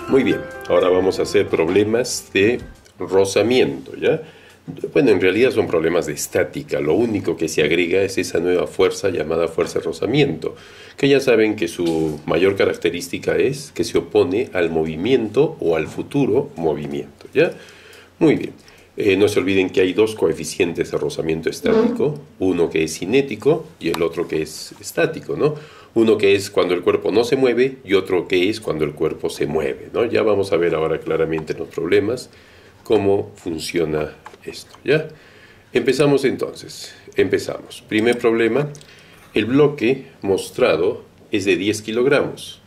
Muy bien, ahora vamos a hacer problemas de rozamiento, ¿ya? Bueno, en realidad son problemas de estática. Lo único que se agrega es esa nueva fuerza llamada fuerza de rozamiento, que ya saben que su mayor característica es que se opone al movimiento o al futuro movimiento, ¿ya? Muy bien. No se olviden que hay dos coeficientes de rozamiento estático, uno que es cinético y el otro que es estático, ¿no? Uno que es cuando el cuerpo no se mueve y otro que es cuando el cuerpo se mueve, ¿no? Ya vamos a ver ahora claramente en los problemas cómo funciona esto, ¿ya? Empezamos entonces. Empezamos. Primer problema, el bloque mostrado es de 10 kilogramos.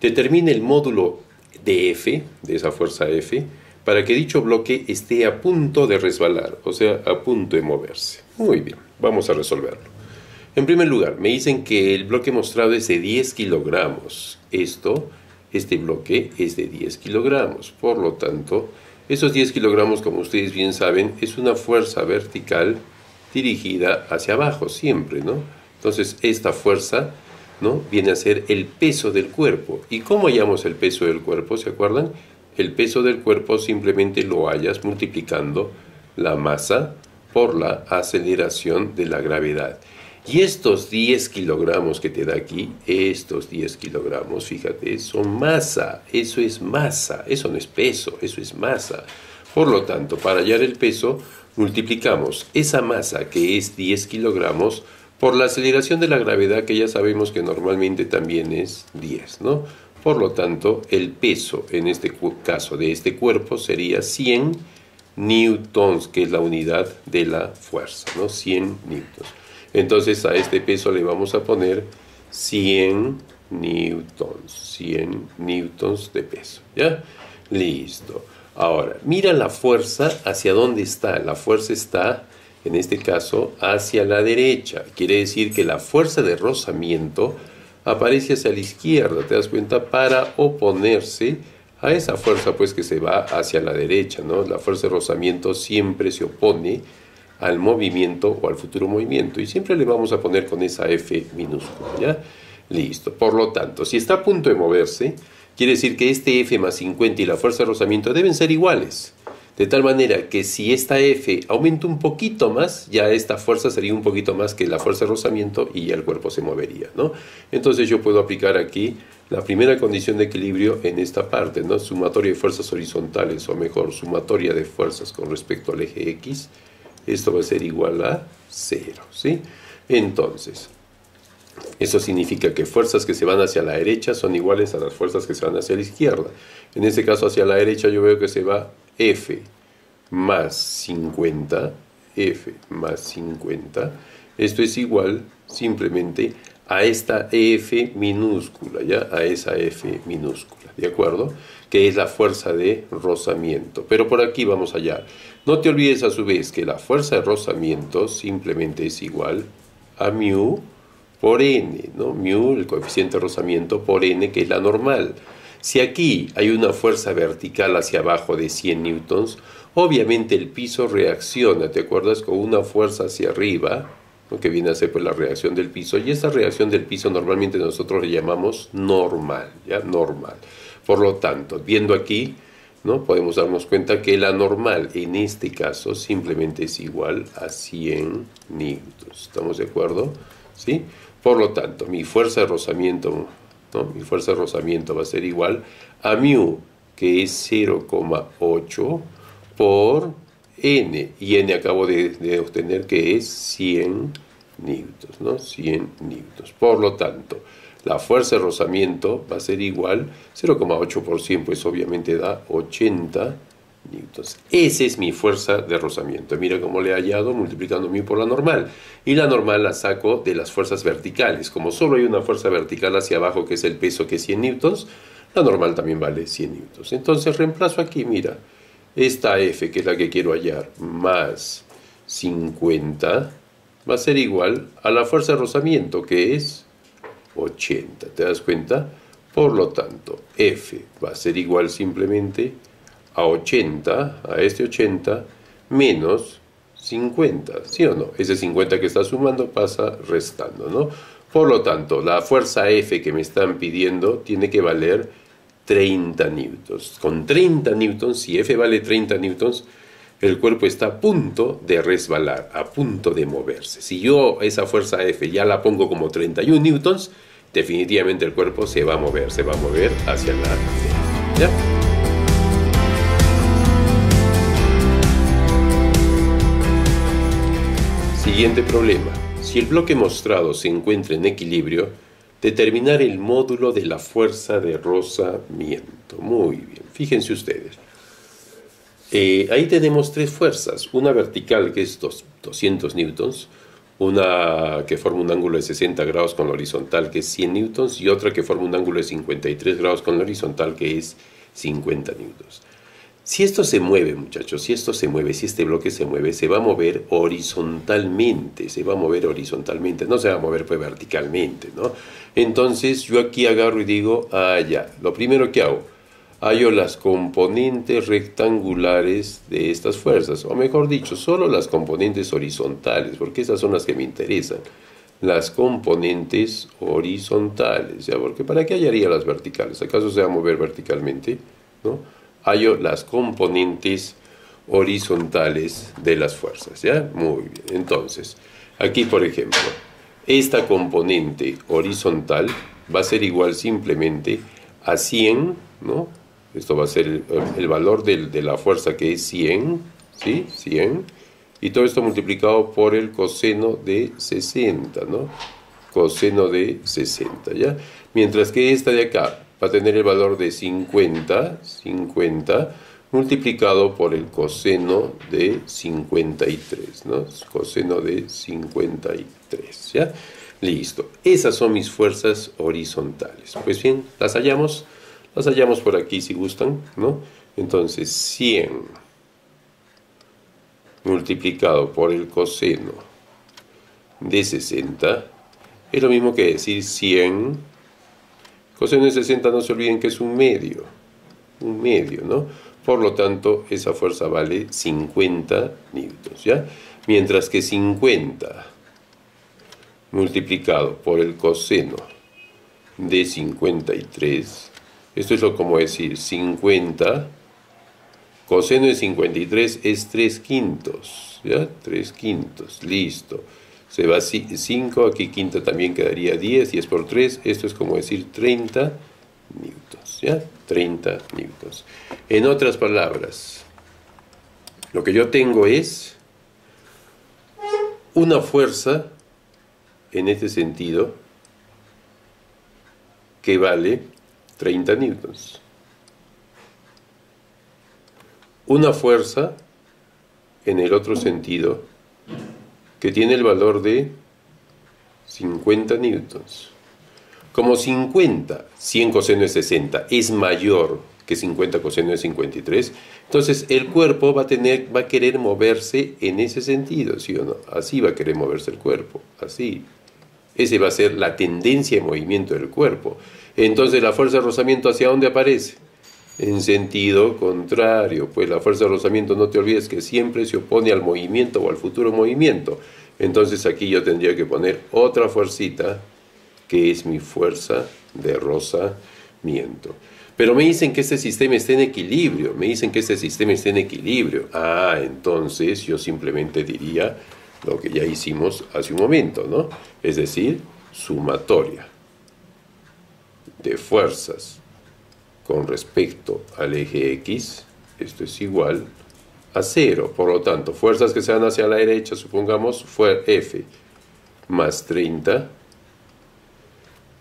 Determine el módulo de F, de esa fuerza F, para que dicho bloque esté a punto de resbalar, o sea, a punto de moverse. Muy bien, vamos a resolverlo. En primer lugar, me dicen que el bloque mostrado es de 10 kilogramos. Este bloque es de 10 kilogramos. Por lo tanto, esos 10 kilogramos, como ustedes bien saben, es una fuerza vertical dirigida hacia abajo siempre, ¿no? Entonces, esta fuerza, ¿no?, viene a ser el peso del cuerpo. ¿Y cómo hallamos el peso del cuerpo? ¿Se acuerdan? El peso del cuerpo simplemente lo hallas multiplicando la masa por la aceleración de la gravedad. Y estos 10 kilogramos que te da aquí, estos 10 kilogramos, fíjate, son masa. Eso es masa, eso no es peso, eso es masa. Por lo tanto, para hallar el peso, multiplicamos esa masa que es 10 kilogramos por la aceleración de la gravedad, que ya sabemos que normalmente también es 10, ¿no? Por lo tanto, el peso en este caso de este cuerpo sería 100 newtons, que es la unidad de la fuerza, ¿no? 100 newtons. Entonces a este peso le vamos a poner 100 newtons de peso, ¿ya? Listo. Ahora, mira la fuerza hacia dónde está. La fuerza está, en este caso, hacia la derecha. Quiere decir que la fuerza de rozamiento aparece hacia la izquierda, ¿te das cuenta? Para oponerse a esa fuerza, pues, que se va hacia la derecha, ¿no? La fuerza de rozamiento siempre se opone al movimiento o al futuro movimiento, y siempre le vamos a poner con esa F minúscula, ¿ya? Listo. Por lo tanto, si está a punto de moverse, quiere decir que este F más 50 y la fuerza de rozamiento deben ser iguales. De tal manera que si esta F aumenta un poquito más, ya esta fuerza sería un poquito más que la fuerza de rozamiento y ya el cuerpo se movería, ¿no? Entonces yo puedo aplicar aquí la primera condición de equilibrio en esta parte, ¿no? Sumatoria de fuerzas horizontales, o mejor, sumatoria de fuerzas con respecto al eje X. Esto va a ser igual a 0, ¿sí? Entonces, eso significa que fuerzas que se van hacia la derecha son iguales a las fuerzas que se van hacia la izquierda. En este caso, hacia la derecha yo veo que se va F más 50, F más 50. Esto es igual simplemente a esta F minúscula, ¿ya? A esa F minúscula, ¿de acuerdo? Que es la fuerza de rozamiento. Pero por aquí vamos allá. No te olvides a su vez que la fuerza de rozamiento simplemente es igual a mu por n, ¿no? Mu, el coeficiente de rozamiento, por n, que es la normal. Si aquí hay una fuerza vertical hacia abajo de 100 newtons, obviamente el piso reacciona, ¿te acuerdas? Con una fuerza hacia arriba, ¿no?, que viene a ser, pues, la reacción del piso, y esta reacción del piso normalmente nosotros le llamamos normal, ¿ya? Normal. Por lo tanto, viendo aquí, ¿no?, podemos darnos cuenta que la normal en este caso simplemente es igual a 100 newtons. ¿Estamos de acuerdo? ¿Sí? Por lo tanto, mi fuerza de rozamiento, ¿no?, mi fuerza de rozamiento va a ser igual a mu, que es 0,8 por n, y n acabo de obtener que es 100 newtons, ¿no? 100 newtons. Por lo tanto, la fuerza de rozamiento va a ser igual, 0,8 por 100, pues obviamente da 80 newtons. Esa es mi fuerza de rozamiento. Mira cómo le he hallado multiplicando mu por la normal. Y la normal la saco de las fuerzas verticales. Como solo hay una fuerza vertical hacia abajo, que es el peso, que es 100 newtons, la normal también vale 100 newtons. Entonces reemplazo aquí, mira, esta F, que es la que quiero hallar, más 50, va a ser igual a la fuerza de rozamiento, que es 80, ¿te das cuenta? Por lo tanto, F va a ser igual simplemente a 80, a este 80, menos 50, ¿sí o no? Ese 50 que está sumando pasa restando, ¿no? Por lo tanto, la fuerza F que me están pidiendo tiene que valer 30 newtons. Con 30 newtons, si F vale 30 newtons, el cuerpo está a punto de resbalar, a punto de moverse. Si yo esa fuerza F ya la pongo como 31 newtons, definitivamente el cuerpo se va a mover hacia la derecha. ¿Ya? Siguiente problema. Si el bloque mostrado se encuentra en equilibrio, determinar el módulo de la fuerza de rozamiento. Muy bien, fíjense ustedes. Ahí tenemos tres fuerzas. Una vertical que es 200 newtons, una que forma un ángulo de 60 grados con la horizontal que es 100 newtons y otra que forma un ángulo de 53 grados con la horizontal que es 50 newtons. Si esto se mueve, muchachos, si este bloque se mueve, se va a mover horizontalmente, no se va a mover pues verticalmente, ¿no? Entonces yo aquí agarro y digo, ya, lo primero que hago, hallo las componentes rectangulares de estas fuerzas, o mejor dicho, solo las componentes horizontales, porque esas son las que me interesan. Las componentes horizontales, ¿ya? Porque ¿para qué hallaría las verticales? ¿Acaso se va a mover verticalmente? ¿No? Hallo las componentes horizontales de las fuerzas, ¿ya? Muy bien. Entonces, aquí por ejemplo, esta componente horizontal va a ser igual simplemente a 100, ¿no? Esto va a ser el valor de la fuerza que es 100, ¿sí? 100. Y todo esto multiplicado por el coseno de 60, ¿no? Coseno de 60, ¿ya? Mientras que esta de acá va a tener el valor de 50 multiplicado por el coseno de 53, ¿no? Coseno de 53, ¿ya? Listo. Esas son mis fuerzas horizontales. Pues bien, las hallamos por aquí si gustan, ¿no? Entonces, 100 multiplicado por el coseno de 60 es lo mismo que decir 100. Coseno de 60 no se olviden que es un medio, ¿no? Por lo tanto, esa fuerza vale 50 newtons, ¿ya? Mientras que 50 multiplicado por el coseno de 53, esto es como decir 50, coseno de 53 es 3/5, ¿ya? 3/5, listo. Se va 5, aquí quinta también quedaría 10 por 3, esto es como decir 30 newtons, ¿ya? 30 newtons. En otras palabras, lo que yo tengo es una fuerza, en este sentido, que vale 30 newtons. Una fuerza, en el otro sentido, que tiene el valor de 50 newtons. Como 50, 100 coseno de 60, es mayor que 50 coseno de 53, entonces el cuerpo va a querer moverse en ese sentido, ¿sí o no? Así va a querer moverse el cuerpo, así. Esa va a ser la tendencia de movimiento del cuerpo. Entonces la fuerza de rozamiento, ¿hacia dónde aparece? En sentido contrario, pues la fuerza de rozamiento, no te olvides que siempre se opone al movimiento o al futuro movimiento. Entonces aquí yo tendría que poner otra fuercita, que es mi fuerza de rozamiento. Pero me dicen que este sistema está en equilibrio, entonces yo simplemente diría lo que ya hicimos hace un momento, ¿no? Es decir, sumatoria de fuerzas con respecto al eje X, esto es igual a 0. Por lo tanto, fuerzas que se van hacia la derecha, supongamos, fue F más 30,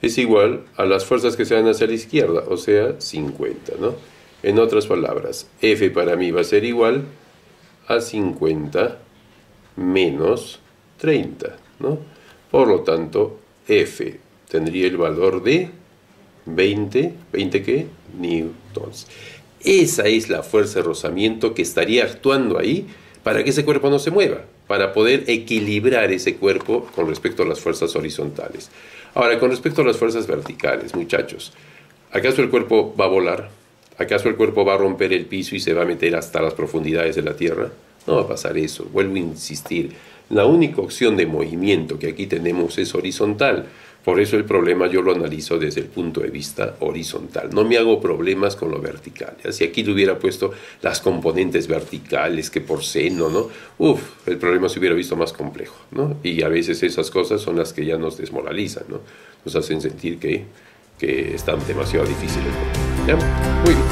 es igual a las fuerzas que se van hacia la izquierda, o sea, 50, ¿no? En otras palabras, F para mí va a ser igual a 50 menos 30, ¿no? Por lo tanto, F tendría el valor de 20 ¿qué? Newtons. Esa es la fuerza de rozamiento que estaría actuando ahí para que ese cuerpo no se mueva, para poder equilibrar ese cuerpo con respecto a las fuerzas horizontales. Ahora, con respecto a las fuerzas verticales, muchachos, ¿acaso el cuerpo va a volar? ¿Acaso el cuerpo va a romper el piso y se va a meter hasta las profundidades de la Tierra? No va a pasar eso, vuelvo a insistir. La única opción de movimiento que aquí tenemos es horizontal. Por eso el problema yo lo analizo desde el punto de vista horizontal. No me hago problemas con lo vertical. ¿Ya? Si aquí le hubiera puesto las componentes verticales, que por seno, ¿no? El problema se hubiera visto más complejo, ¿no? Y a veces esas cosas son las que ya nos desmoralizan, ¿no? Nos hacen sentir que están demasiado difíciles. ¿Ya? Muy bien.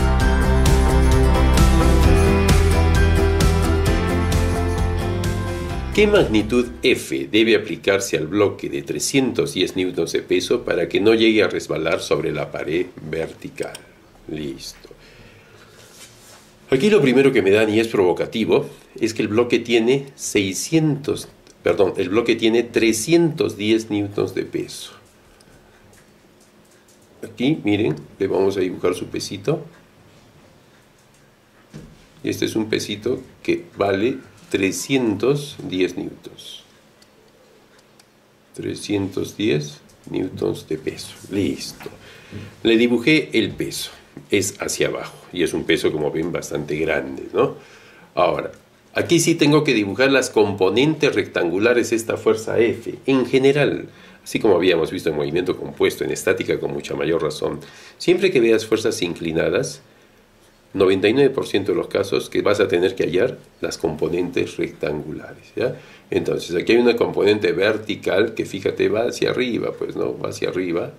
¿Qué magnitud F debe aplicarse al bloque de 310 newtons de peso para que no llegue a resbalar sobre la pared vertical? Listo. Aquí lo primero que me dan, y es provocativo, es que el bloque tiene 310 newtons de peso. Aquí, miren, le vamos a dibujar su pesito. Y este es un pesito que vale 310 newtons. 310 newtons de peso. Listo. Le dibujé el peso. Es hacia abajo. Y es un peso, como ven, bastante grande, ¿no? Ahora, aquí sí tengo que dibujar las componentes rectangulares de esta fuerza F. En general, así como habíamos visto en movimiento compuesto, en estática con mucha mayor razón, siempre que veas fuerzas inclinadas, 99% de los casos que vas a tener que hallar las componentes rectangulares, ¿ya? Entonces, aquí hay una componente vertical que, fíjate, va hacia arriba, pues, ¿no? Va hacia arriba.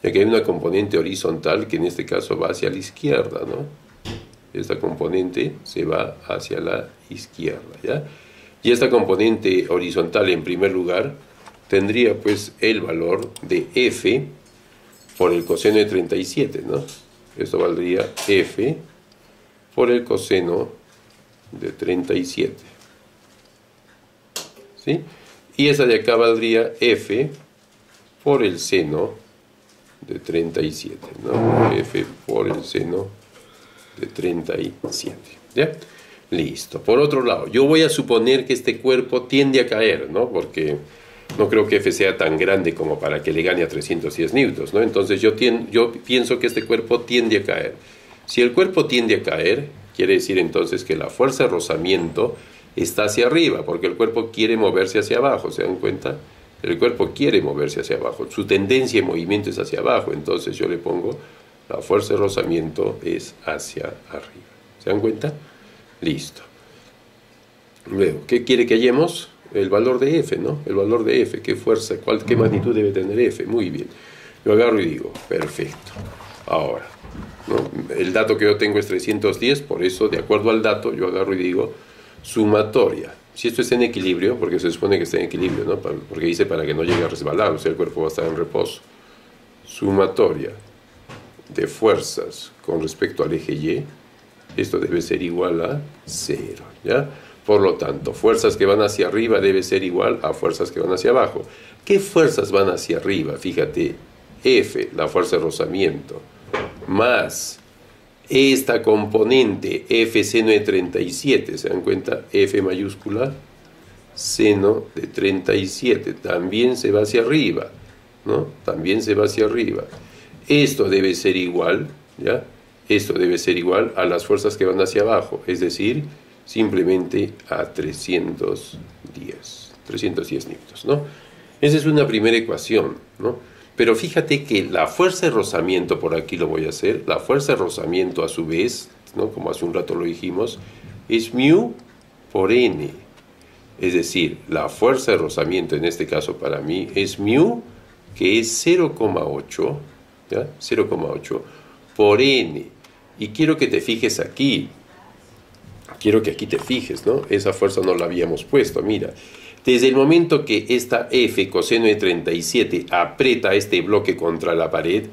Y aquí hay una componente horizontal que en este caso va hacia la izquierda, ¿no? Esta componente se va hacia la izquierda, ¿ya? Y esta componente horizontal, en primer lugar, tendría, pues, el valor de F por el coseno de 37, ¿no? Esto valdría F por el coseno de 37. ¿Sí? Y esta de acá valdría F por el seno de 37, ¿no? F por el seno de 37. ¿Ya? Listo. Por otro lado, yo voy a suponer que este cuerpo tiende a caer, ¿no? Porque no creo que F sea tan grande como para que le gane a 310 newtons, ¿no? Entonces yo pienso que este cuerpo tiende a caer. Si el cuerpo tiende a caer, quiere decir entonces que la fuerza de rozamiento está hacia arriba, porque el cuerpo quiere moverse hacia abajo, ¿se dan cuenta? El cuerpo quiere moverse hacia abajo, su tendencia de movimiento es hacia abajo, entonces yo le pongo la fuerza de rozamiento es hacia arriba. ¿Se dan cuenta? Listo. Luego, ¿qué quiere que hallemos? El valor de F, ¿no? El valor de F, qué fuerza, qué magnitud debe tener F. Muy bien. Yo agarro y digo, perfecto. Ahora, ¿no? El dato que yo tengo es 310, por eso, de acuerdo al dato, yo agarro y digo, sumatoria. Si esto está en equilibrio, porque se supone que está en equilibrio, ¿no? Porque dice para que no llegue a resbalar, o sea, el cuerpo va a estar en reposo. Sumatoria de fuerzas con respecto al eje Y, esto debe ser igual a 0, ¿ya? Por lo tanto, fuerzas que van hacia arriba debe ser igual a fuerzas que van hacia abajo. ¿Qué fuerzas van hacia arriba? Fíjate, F, la fuerza de rozamiento, más esta componente F seno de 37, ¿se dan cuenta? F mayúscula, seno de 37, también se va hacia arriba, ¿no? También se va hacia arriba. Esto debe ser igual, ¿ya? Esto debe ser igual a las fuerzas que van hacia abajo, es decir, simplemente a 310 newtons, ¿no? Esa es una primera ecuación, ¿no? Pero fíjate que la fuerza de rozamiento, por aquí lo voy a hacer, la fuerza de rozamiento a su vez, ¿no? Como hace un rato lo dijimos, es mu por n. Es decir, la fuerza de rozamiento en este caso para mí es mu, que es 0,8, ¿ya? 0,8 por n. Y quiero que te fijes aquí. Quiero que aquí te fijes, ¿no? Esa fuerza no la habíamos puesto, mira. Desde el momento que esta F coseno de 37 aprieta este bloque contra la pared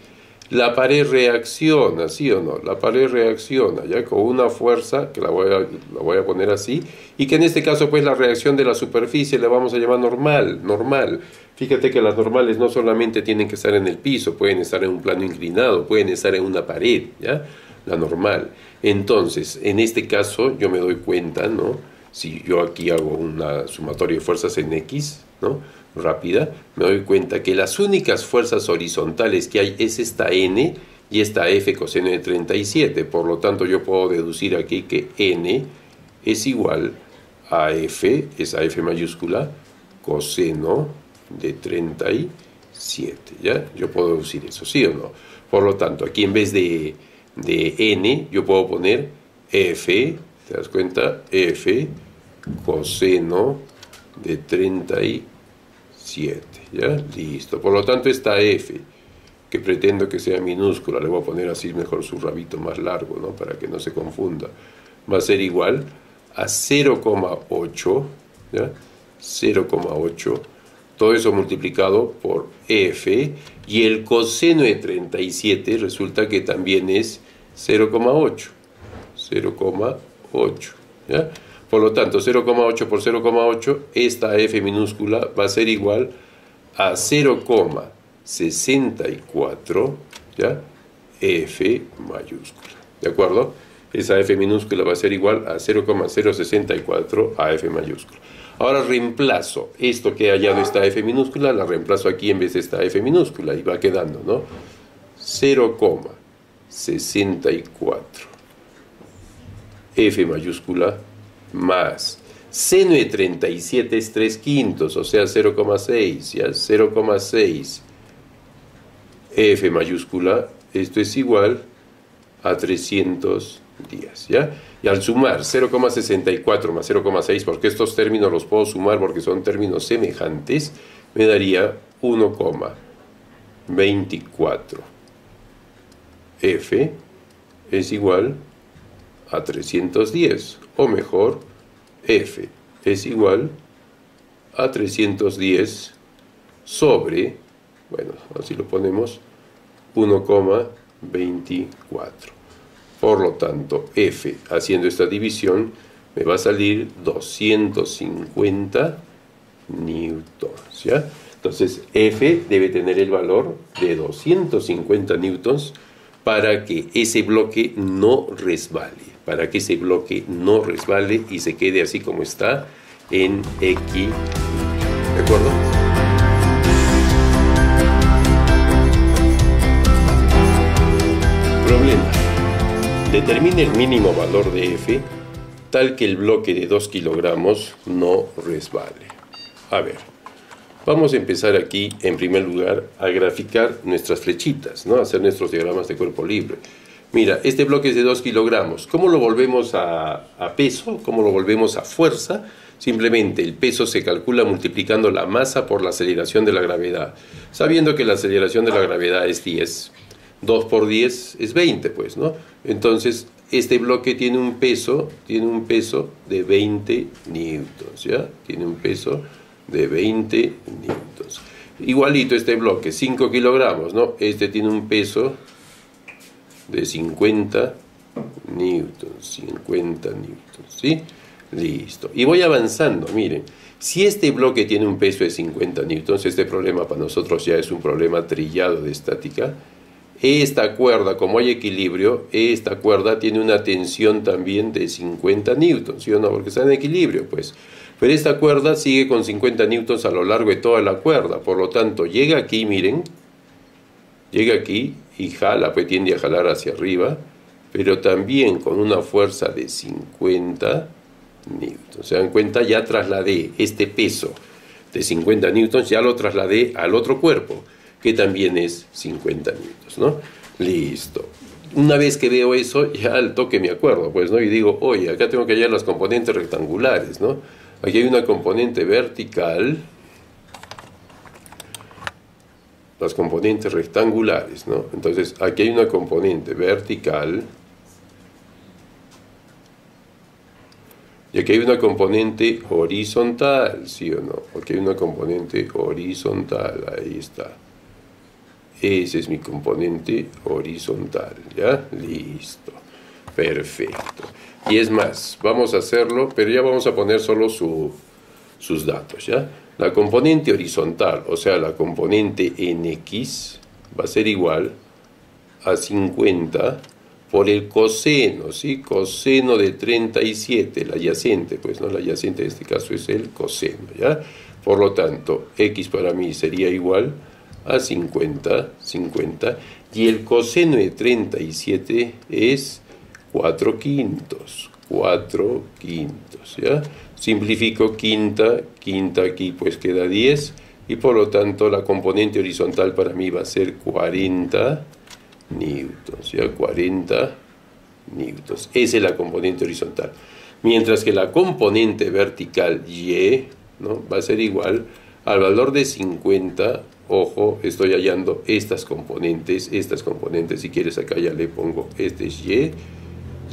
reacciona, ¿sí o no? La pared reacciona, ya con una fuerza, que la voy a poner así, y que en este caso, pues, la reacción de la superficie la vamos a llamar normal. Fíjate que las normales no solamente tienen que estar en el piso, pueden estar en un plano inclinado, pueden estar en una pared, ¿ya? La normal. Entonces, en este caso, yo me doy cuenta, ¿no? Si yo aquí hago una sumatoria de fuerzas en X, ¿no? Rápida, me doy cuenta que las únicas fuerzas horizontales que hay es esta N y esta F coseno de 37. Por lo tanto, yo puedo deducir aquí que N es igual a F, esa F mayúscula, coseno de 37. 7, ¿ya? Yo puedo decir eso, ¿sí o no? Por lo tanto, aquí en vez de n, yo puedo poner f, ¿te das cuenta? F coseno de 37, ¿ya? Listo. Por lo tanto, esta f, que pretendo que sea minúscula, le voy a poner así mejor su rabito más largo, ¿no? Para que no se confunda, va a ser igual a 0,8, ¿ya? 0,8, todo eso multiplicado por f, y el coseno de 37 resulta que también es 0,8, 0,8, ¿ya? Por lo tanto, 0,8 por 0,8, esta f minúscula va a ser igual a 0,64, ¿ya? F mayúscula, ¿de acuerdo? Esa f minúscula va a ser igual a 0,064 a f mayúscula. Ahora reemplazo esto que he hallado, esta f minúscula, la reemplazo aquí en vez de esta f minúscula y va quedando, ¿no? 0,64 f mayúscula más seno de 37 es 3/5, o sea 0,6, ¿ya? 0,6 f mayúscula, esto es igual a 310, ¿ya? Y al sumar 0,64 más 0,6, porque estos términos los puedo sumar porque son términos semejantes, me daría 1,24 f es igual a 310, o mejor, f es igual a 310 sobre, bueno, así lo ponemos, 1,24. Por lo tanto, f, haciendo esta división, me va a salir 250 newtons, ¿ya? Entonces, f debe tener el valor de 250 newtons para que ese bloque no resbale, y se quede así como está en equilibrio, ¿de acuerdo? Problema. Determine el mínimo valor de f tal que el bloque de 2 kilogramos no resbale. A ver, vamos a empezar aquí en primer lugar a graficar nuestras flechitas, ¿no? A hacer nuestros diagramas de cuerpo libre. Mira, este bloque es de 2 kilogramos. ¿Cómo lo volvemos a peso? ¿Cómo lo volvemos a fuerza? Simplemente el peso se calcula multiplicando la masa por la aceleración de la gravedad. Sabiendo que la aceleración de la gravedad es 10, 2 por 10 es 20, pues, ¿no? Entonces, este bloque tiene un peso de 20 newtons, ¿ya? Tiene un peso de 20 newtons. Igualito este bloque, 5 kilogramos, ¿no? Este tiene un peso de 50 newtons, ¿sí? Listo. Y voy avanzando, miren. Si este bloque tiene un peso de 50 newtons, este problema para nosotros ya es un problema trillado de estática. Esta cuerda, como hay equilibrio, esta cuerda tiene una tensión también de 50 newtons, ¿sí o no? Porque está en equilibrio, pues. Pero esta cuerda sigue con 50 newtons a lo largo de toda la cuerda. Por lo tanto, llega aquí, miren. Llega aquí y jala, pues tiende a jalar hacia arriba. Pero también con una fuerza de 50 newtons. ¿Se dan cuenta? Ya trasladé este peso de 50 newtons, ya lo trasladé al otro cuerpo, que también es 50 newtons, ¿no? Listo. Una vez que veo eso, ya al toque me acuerdo, pues, ¿no? Y digo, oye, acá tengo que hallar las componentes rectangulares, ¿no? Aquí hay una componente vertical, las componentes rectangulares, ¿no? Entonces, aquí hay una componente vertical, y aquí hay una componente horizontal, ¿sí o no? Aquí hay una componente horizontal, ahí está. Ese es mi componente horizontal, ¿ya? Listo. Perfecto. Y es más, vamos a hacerlo, pero ya vamos a poner solo sus datos, ¿ya? La componente horizontal, o sea, la componente en X, va a ser igual a 50 por el coseno, ¿sí? Coseno de 37, el adyacente, pues, ¿no? El adyacente en este caso es el coseno, ¿ya? Por lo tanto, X para mí sería igual a 50, y el coseno de 37 es 4/5, ¿ya? Simplifico quinta aquí pues queda 10, y por lo tanto la componente horizontal para mí va a ser 40 newtons, ¿ya? 40 newtons. Esa es la componente horizontal. Mientras que la componente vertical Y, ¿no?, va a ser igual al valor de 50. Ojo, estoy hallando estas componentes. Si quieres acá ya le pongo, este es Y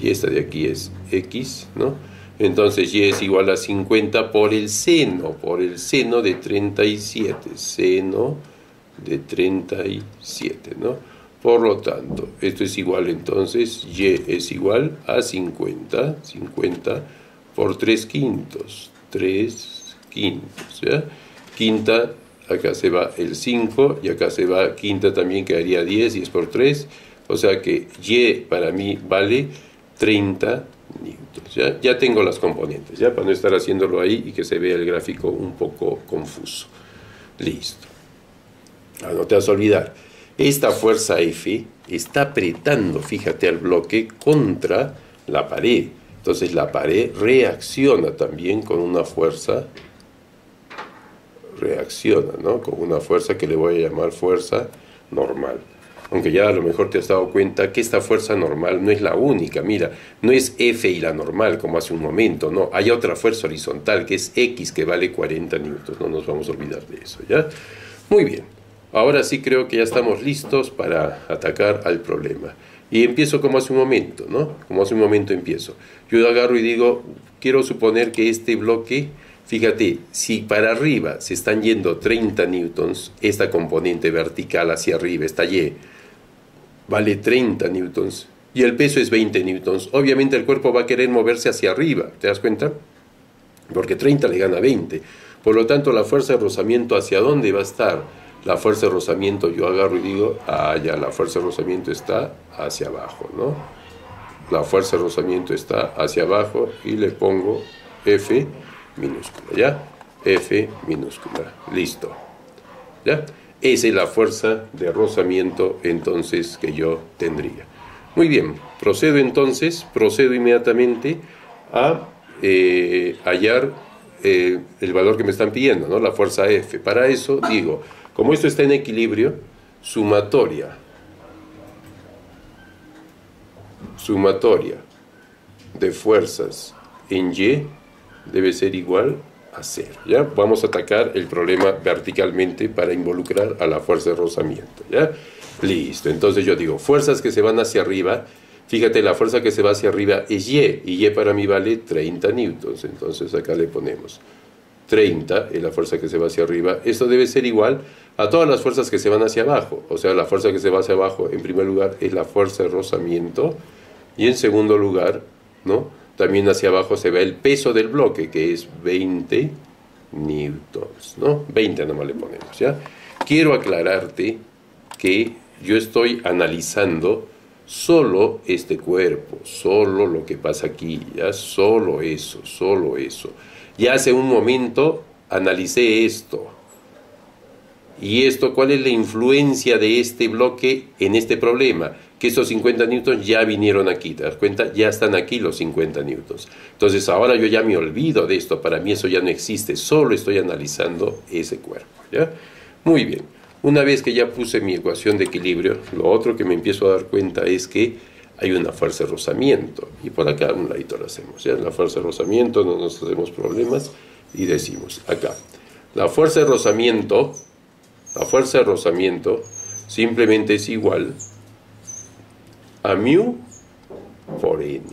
esta de aquí es X, ¿no? Entonces Y es igual a 50 por el seno de 37, seno de 37, ¿no? Por lo tanto, esto es igual, entonces Y es igual a 50 por 3 quintos, ¿ya? Quinta, acá se va el 5 y acá se va quinta también, quedaría 10, 10 por 3, o sea que Y para mí vale 30 newtons. Ya tengo las componentes, ya, para no estar haciéndolo ahí y que se vea el gráfico un poco confuso. Listo. No te vas a olvidar, esta fuerza F está apretando, fíjate, al bloque contra la pared. Entonces la pared reacciona también con una fuerza, ¿no?, con una fuerza que le voy a llamar fuerza normal. Aunque ya a lo mejor te has dado cuenta que esta fuerza normal no es la única. Mira, no es F y la normal como hace un momento, no. Hay otra fuerza horizontal que es X, que vale 40 newtons. No nos vamos a olvidar de eso, ¿ya? Muy bien. Ahora sí creo que ya estamos listos para atacar al problema. Y empiezo como hace un momento, ¿no? Como hace un momento empiezo. Yo agarro y digo, quiero suponer que este bloque, fíjate, si para arriba se están yendo 30 newtons, esta componente vertical hacia arriba, esta Y, vale 30 newtons y el peso es 20 newtons. Obviamente el cuerpo va a querer moverse hacia arriba, ¿te das cuenta? Porque 30 le gana 20. Por lo tanto, la fuerza de rozamiento, ¿hacia dónde va a estar? La fuerza de rozamiento, yo agarro y digo, ya la fuerza de rozamiento está hacia abajo, ¿no? La fuerza de rozamiento está hacia abajo y le pongo F minúscula, ¿ya? F minúscula, listo, ¿ya? Esa es la fuerza de rozamiento entonces que yo tendría. Muy bien, procedo inmediatamente a hallar el valor que me están pidiendo, ¿no?, la fuerza F. Para eso digo, como esto está en equilibrio, sumatoria de fuerzas en Y debe ser igual a 0, ¿ya? Vamos a atacar el problema verticalmente para involucrar a la fuerza de rozamiento, ¿ya? Listo, entonces yo digo, fuerzas que se van hacia arriba, fíjate, la fuerza que se va hacia arriba es Y, y Y para mí vale 30 newtons, entonces acá le ponemos 30, es la fuerza que se va hacia arriba. Esto debe ser igual a todas las fuerzas que se van hacia abajo, o sea, la fuerza que se va hacia abajo, en primer lugar, es la fuerza de rozamiento, y en segundo lugar, ¿no?, también hacia abajo se ve el peso del bloque, que es 20 newtons, ¿no? 20 nomás le ponemos, ¿ya? Quiero aclararte que yo estoy analizando solo este cuerpo, solo lo que pasa aquí, ¿ya? Solo eso. Ya hace un momento analicé esto. ¿Y esto cuál es la influencia de este bloque en este problema? Que estos 50 newtons ya vinieron aquí, ¿te das cuenta? Ya están aquí los 50 newtons. Entonces ahora yo ya me olvido de esto, para mí eso ya no existe, solo estoy analizando ese cuerpo, ¿ya? Muy bien, una vez que ya puse mi ecuación de equilibrio, lo otro que me empiezo a dar cuenta es que hay una fuerza de rozamiento, y por acá a un ladito lo hacemos, ¿ya? La fuerza de rozamiento, no nos hacemos problemas, y decimos acá, la fuerza de rozamiento simplemente es igual a mu por n,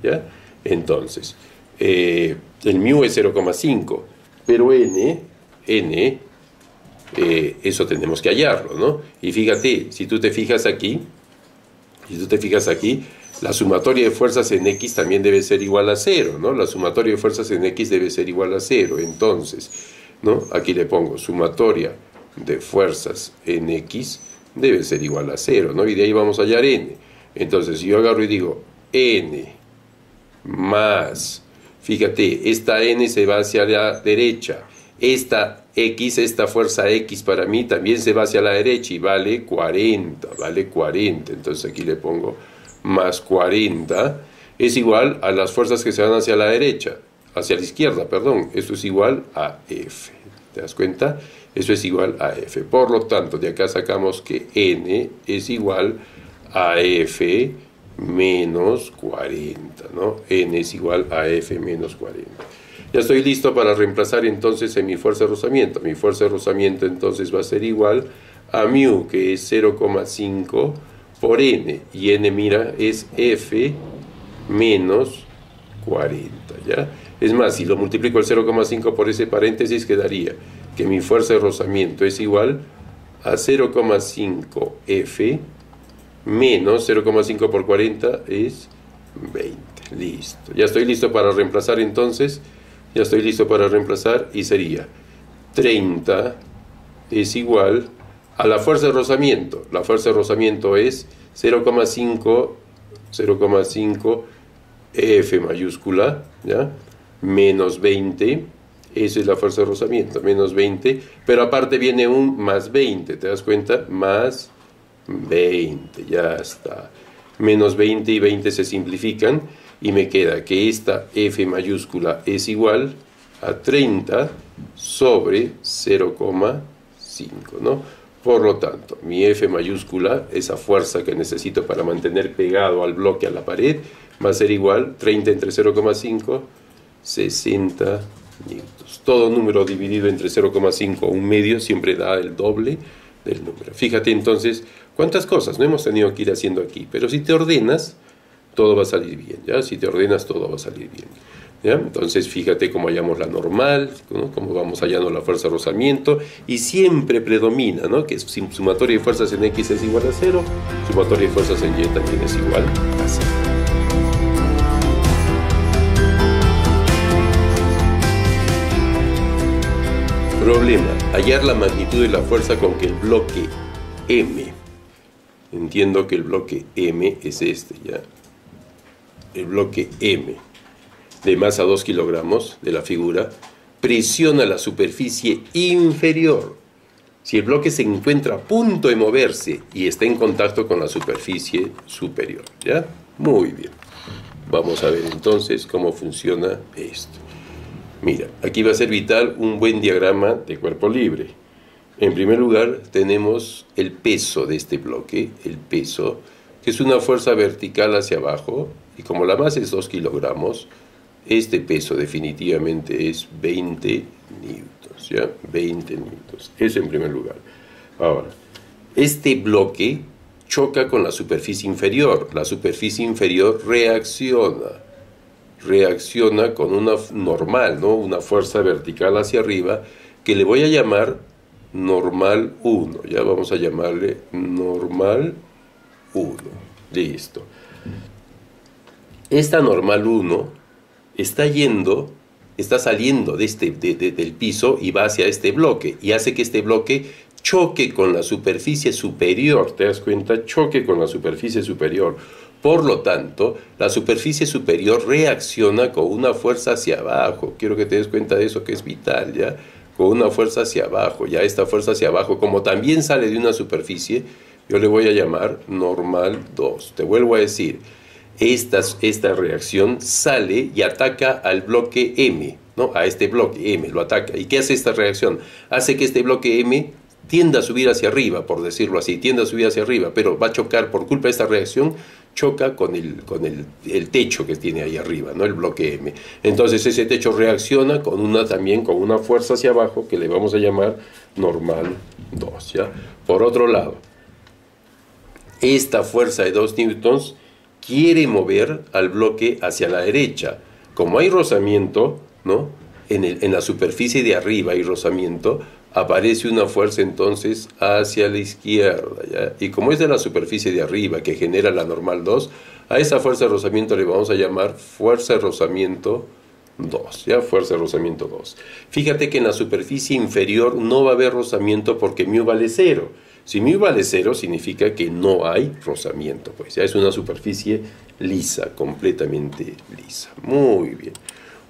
¿ya? Entonces, el mu es 0,5, pero n, eso tenemos que hallarlo, ¿no? Y fíjate, si tú te fijas aquí, la sumatoria de fuerzas en X también debe ser igual a 0, ¿no? La sumatoria de fuerzas en X debe ser igual a 0, entonces, ¿no?, aquí le pongo sumatoria de fuerzas en X debe ser igual a 0, ¿no? Y de ahí vamos a hallar n. Entonces, si yo agarro y digo n más, fíjate, esta n se va hacia la derecha, esta x, esta fuerza x para mí también se va hacia la derecha y vale 40, entonces aquí le pongo más 40, es igual a las fuerzas que se van hacia la derecha, hacia la izquierda, perdón, esto es igual a F, ¿Te das cuenta? Eso es igual a F. Por lo tanto, de acá sacamos que N es igual a F menos 40, ¿no? N es igual a F menos 40. Ya estoy listo para reemplazar entonces en mi fuerza de rozamiento. Mi fuerza de rozamiento entonces va a ser igual a mu, que es 0,5 por N. Y N, mira, es F menos 40, ¿ya? Es más, si lo multiplico el 0,5 por ese paréntesis, quedaría que mi fuerza de rozamiento es igual a 0,5 F menos 0,5 por 40 es 20. Listo. Ya estoy listo para reemplazar entonces. Ya estoy listo para reemplazar y sería 30 es igual a la fuerza de rozamiento. La fuerza de rozamiento es 0,5 F mayúscula, ¿ya? Menos 20, esa es la fuerza de rozamiento, menos 20, pero aparte viene un más 20, ¿te das cuenta? Más 20, ya está. Menos 20 y 20 se simplifican y me queda que esta F mayúscula es igual a 30 sobre 0,5, ¿no? Por lo tanto, mi F mayúscula, esa fuerza que necesito para mantener pegado al bloque a la pared, va a ser igual 30 entre 0,5, 60 newtons. Todo número dividido entre 0,5 o un medio siempre da el doble del número. Fíjate entonces cuántas cosas no hemos tenido que ir haciendo aquí, pero si te ordenas, todo va a salir bien, ¿ya? Si te ordenas, todo va a salir bien, ¿ya? Entonces fíjate cómo hallamos la normal, ¿no? Cómo vamos hallando la fuerza de rozamiento, y siempre predomina, ¿no? Que sumatoria de fuerzas en X es igual a 0, sumatoria de fuerzas en Y también es igual a 0. Problema: hallar la magnitud de la fuerza con que el bloque M, entiendo que el bloque M es este, ¿ya? El bloque M, de masa 2 kilogramos de la figura, presiona la superficie inferior. Si el bloque se encuentra a punto de moverse y está en contacto con la superficie superior, ¿ya? Muy bien. Vamos a ver entonces cómo funciona esto. Mira, aquí va a ser vital un buen diagrama de cuerpo libre. En primer lugar, tenemos el peso de este bloque, el peso, que es una fuerza vertical hacia abajo, y como la masa es 2 kilogramos, este peso definitivamente es 20 newtons, ¿ya? 20 newtons, eso en primer lugar. Ahora, este bloque choca con la superficie inferior reacciona con una normal, ¿no? Una fuerza vertical hacia arriba, que le voy a llamar normal 1, ya vamos a llamarle normal 1, listo. Esta normal 1 está saliendo del piso y va hacia este bloque, y hace que este bloque choque con la superficie superior, ¿te das cuenta? Choque con la superficie superior. Por lo tanto, la superficie superior reacciona con una fuerza hacia abajo. Quiero que te des cuenta de eso, que es vital, ¿ya? Con una fuerza hacia abajo. Ya esta fuerza hacia abajo, como también sale de una superficie, yo le voy a llamar normal 2. Te vuelvo a decir, esta reacción sale y ataca al bloque M, ¿no? A este bloque M, lo ataca. ¿Y qué hace esta reacción? Hace que este bloque M tienda a subir hacia arriba, por decirlo así, tiende a subir hacia arriba, pero va a chocar, por culpa de esta reacción, choca con el techo que tiene ahí arriba, ¿no? El bloque M. Entonces ese techo reacciona también con una fuerza hacia abajo que le vamos a llamar normal 2, ¿ya? Por otro lado, esta fuerza de 2 newtons quiere mover al bloque hacia la derecha. Como hay rozamiento, ¿no? En la superficie de arriba hay rozamiento, aparece una fuerza entonces hacia la izquierda, ¿ya? Y como es de la superficie de arriba que genera la normal 2, a esa fuerza de rozamiento le vamos a llamar fuerza de rozamiento 2, ¿ya? Fuerza de rozamiento 2. Fíjate que en la superficie inferior no va a haber rozamiento porque mu vale 0. Si mu vale 0 significa que no hay rozamiento, pues ya es una superficie lisa, completamente lisa. Muy bien.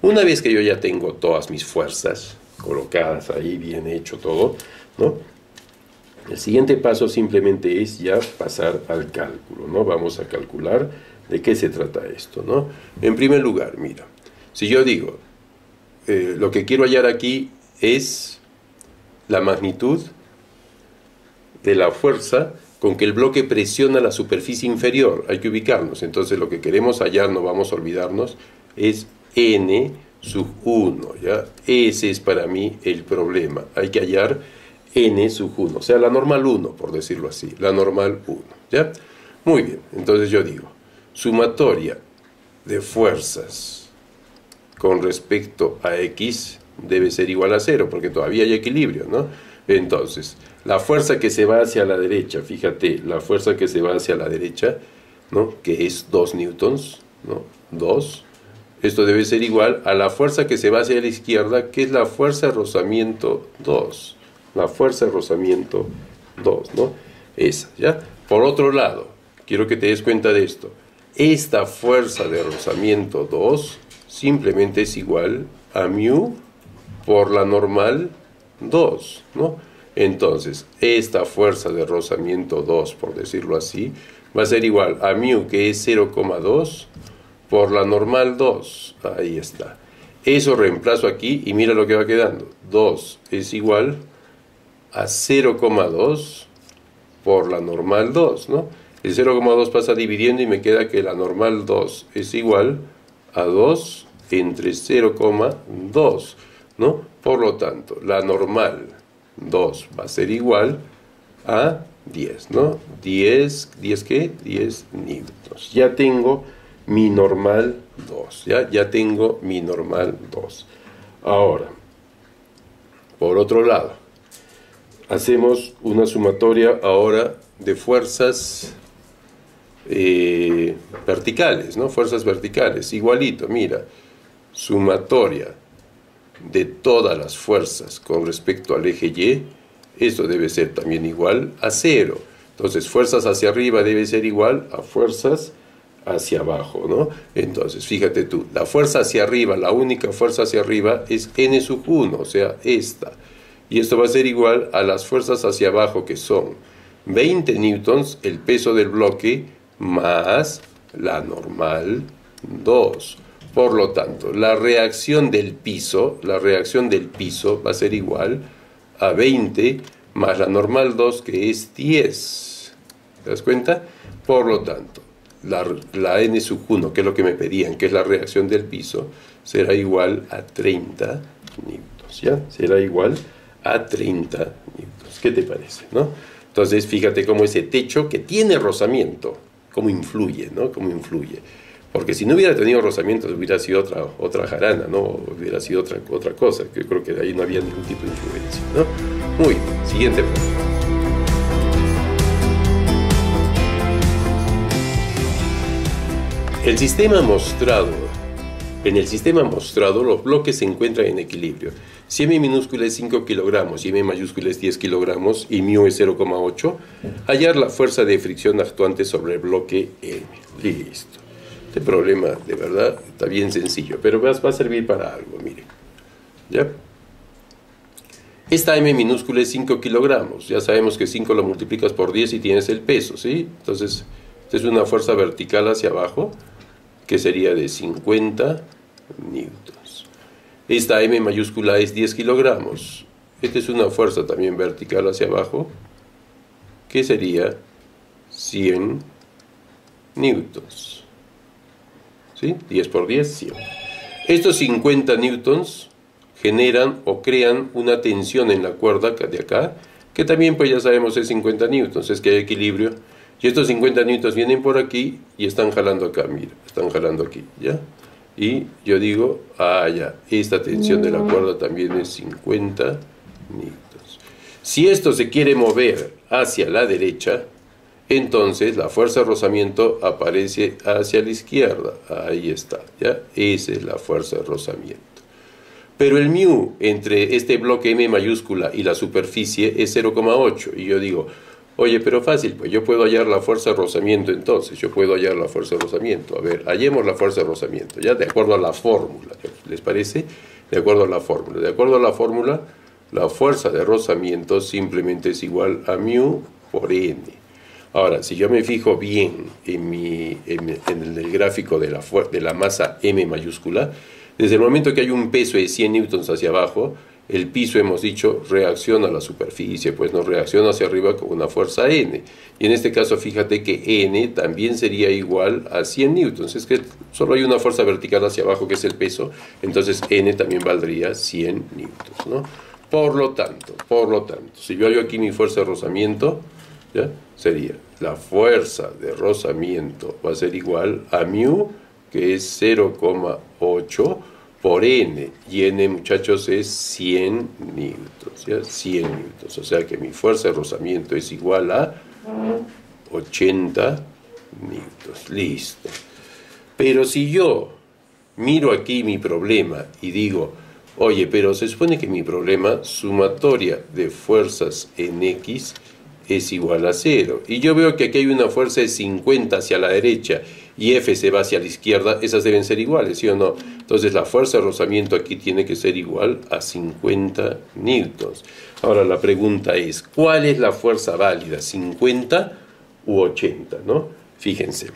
Una vez que yo ya tengo todas mis fuerzas colocadas ahí, bien hecho todo, ¿no? El siguiente paso simplemente es ya pasar al cálculo, ¿no? Vamos a calcular de qué se trata esto, ¿no? En primer lugar, mira, si yo digo, lo que quiero hallar aquí es la magnitud de la fuerza con que el bloque presiona la superficie inferior. Hay que ubicarnos. Entonces lo que queremos hallar, no vamos a olvidarnos, es n sub 1, ¿ya? Ese es para mí el problema. Hay que hallar n sub 1, o sea, la normal 1, por decirlo así, la normal 1, ¿ya? Muy bien, entonces yo digo, sumatoria de fuerzas con respecto a x debe ser igual a 0, porque todavía hay equilibrio, ¿no? Entonces, la fuerza que se va hacia la derecha, fíjate, la fuerza que se va hacia la derecha, ¿no? Que es 2 newtons, ¿no? 2. Esto debe ser igual a la fuerza que se va hacia la izquierda, que es la fuerza de rozamiento 2. La fuerza de rozamiento 2, ¿no? Esa, ¿ya? Por otro lado, quiero que te des cuenta de esto. Esta fuerza de rozamiento 2 simplemente es igual a mu por la normal 2, ¿no? Entonces, esta fuerza de rozamiento 2, por decirlo así, va a ser igual a mu, que es 0,2, por la normal 2. Ahí está. Eso reemplazo aquí y mira lo que va quedando. 2 es igual a 0,2 por la normal 2, ¿no? El 0,2 pasa dividiendo y me queda que la normal 2 es igual a 2 entre 0,2, ¿no? Por lo tanto, la normal 2 va a ser igual a 10, ¿no? 10, ¿10 qué? 10 newtons. Ya tengo mi normal 2, ya tengo mi normal 2. Ahora, por otro lado, hacemos una sumatoria ahora de fuerzas verticales, ¿no? Fuerzas verticales, igualito, mira, sumatoria de todas las fuerzas con respecto al eje Y, esto debe ser también igual a 0. Entonces, fuerzas hacia arriba debe ser igual a fuerzas hacia abajo, ¿no? Entonces, fíjate tú, la fuerza hacia arriba, la única fuerza hacia arriba es n sub 1, o sea, esta. Y esto va a ser igual a las fuerzas hacia abajo, que son 20 newtons, el peso del bloque, más la normal 2. Por lo tanto, la reacción del piso va a ser igual a 20 más la normal 2, que es 10. ¿Te das cuenta? Por lo tanto, la n sub 1, que es lo que me pedían, que es la reacción del piso, será igual a 30 newtons, ¿ya? Será igual a 30 newtons. ¿Qué te parece, no? Entonces, fíjate cómo ese techo que tiene rozamiento, cómo influye, ¿no? Cómo influye. Porque si no hubiera tenido rozamiento, hubiera sido otra jarana, ¿no? Hubiera sido otra cosa. Yo creo que ahí no había ningún tipo de influencia, ¿no? Muy bien, siguiente pregunta. En el sistema mostrado, los bloques se encuentran en equilibrio. Si m minúscula es 5 kilogramos y m mayúscula es 10 kilogramos y mu es 0,8, hallar la fuerza de fricción actuante sobre el bloque m. Listo. Este problema, de verdad, está bien sencillo, pero va a servir para algo, mire. ¿Ya? Esta m minúscula es 5 kilogramos. Ya sabemos que 5 lo multiplicas por 10 y tienes el peso, ¿sí? Entonces, esta es una fuerza vertical hacia abajo, que sería de 50 newtons. Esta m mayúscula es 10 kilogramos. Esta es una fuerza también vertical hacia abajo, que sería 100 newtons. ¿Sí? 10 por 10, 100. Estos 50 newtons generan o crean una tensión en la cuerda de acá, que también pues ya sabemos es 50 newtons, es que hay equilibrio. Y estos 50 newtons vienen por aquí y están jalando acá, mira, están jalando aquí, ¿ya? Y yo digo, ya, esta tensión de la cuerda también es 50 newtons. Si esto se quiere mover hacia la derecha, entonces la fuerza de rozamiento aparece hacia la izquierda. Ahí está, ¿ya? Esa es la fuerza de rozamiento. Pero el mu entre este bloque m mayúscula y la superficie es 0,8. Y yo digo, oye, pero fácil, pues yo puedo hallar la fuerza de rozamiento entonces. Yo puedo hallar la fuerza de rozamiento. A ver, hallemos la fuerza de rozamiento, ¿ya? De acuerdo a la fórmula, ¿les parece? De acuerdo a la fórmula. De acuerdo a la fórmula, la fuerza de rozamiento simplemente es igual a mu por n. Ahora, si yo me fijo bien en el gráfico de la masa m mayúscula, desde el momento que hay un peso de 100 newtons hacia abajo, El piso, hemos dicho, reacciona a la superficie, pues no reacciona hacia arriba con una fuerza N. Y en este caso, fíjate que N también sería igual a 100 newtons. Es que solo hay una fuerza vertical hacia abajo, que es el peso, entonces N también valdría 100 newtons, ¿no? Por lo tanto, si yo hallo aquí mi fuerza de rozamiento, ¿ya? Sería la fuerza de rozamiento va a ser igual a mu, que es 0,8 por N, y N, muchachos, es 100 newtons, ¿ya? 100 newtons, o sea que mi fuerza de rozamiento es igual a 80 newtons, listo. Pero si yo miro aquí mi problema y digo, oye, pero se supone que mi problema, sumatoria de fuerzas en X, es igual a 0. Y yo veo que aquí hay una fuerza de 50 hacia la derecha y F se va hacia la izquierda, esas deben ser iguales, ¿sí o no? Entonces la fuerza de rozamiento aquí tiene que ser igual a 50 newtons. Ahora la pregunta es, ¿cuál es la fuerza válida? ¿50 u 80? ¿No? Fíjense.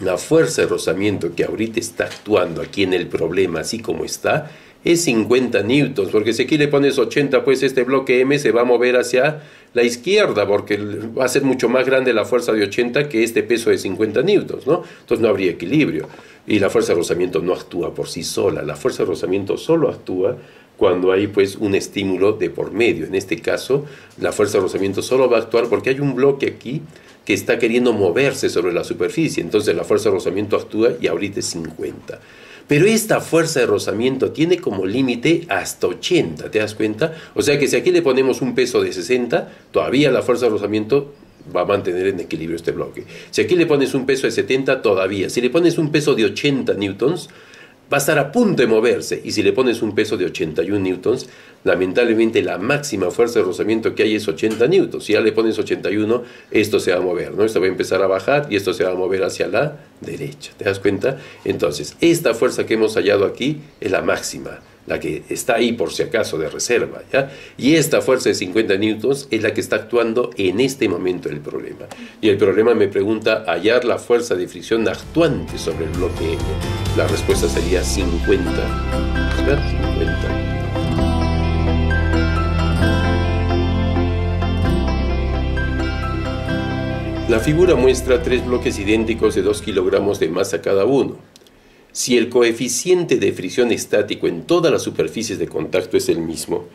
La fuerza de rozamiento que ahorita está actuando aquí en el problema, así como está, es 50 newtons, porque si aquí le pones 80, pues este bloque M se va a mover hacia la izquierda, porque va a ser mucho más grande la fuerza de 80 que este peso de 50 newtons, ¿no? Entonces no habría equilibrio. Y la fuerza de rozamiento no actúa por sí sola, la fuerza de rozamiento solo actúa cuando hay pues un estímulo de por medio. En este caso, la fuerza de rozamiento solo va a actuar porque hay un bloque aquí que está queriendo moverse sobre la superficie, entonces la fuerza de rozamiento actúa y ahorita es 50. Pero esta fuerza de rozamiento tiene como límite hasta 80, ¿te das cuenta? O sea que si aquí le ponemos un peso de 60, todavía la fuerza de rozamiento va a mantener en equilibrio este bloque. Si aquí le pones un peso de 70, todavía. Si le pones un peso de 80 newtons, va a estar a punto de moverse. Y si le pones un peso de 81 newtons, lamentablemente la máxima fuerza de rozamiento que hay es 80 newtons. Si ya le pones 81, esto se va a mover, ¿no? Esto va a empezar a bajar y esto se va a mover hacia la derecha. ¿Te das cuenta? Entonces, esta fuerza que hemos hallado aquí es la máxima, la que está ahí por si acaso de reserva, ¿ya? Y esta fuerza de 50 newtons es la que está actuando en este momento del problema. Y el problema me pregunta hallar la fuerza de fricción actuante sobre el bloque M. La respuesta sería 50. ¿Verdad? 50. La figura muestra 3 bloques idénticos de 2 kilogramos de masa cada uno. Si el coeficiente de fricción estático en todas las superficies de contacto es el mismo,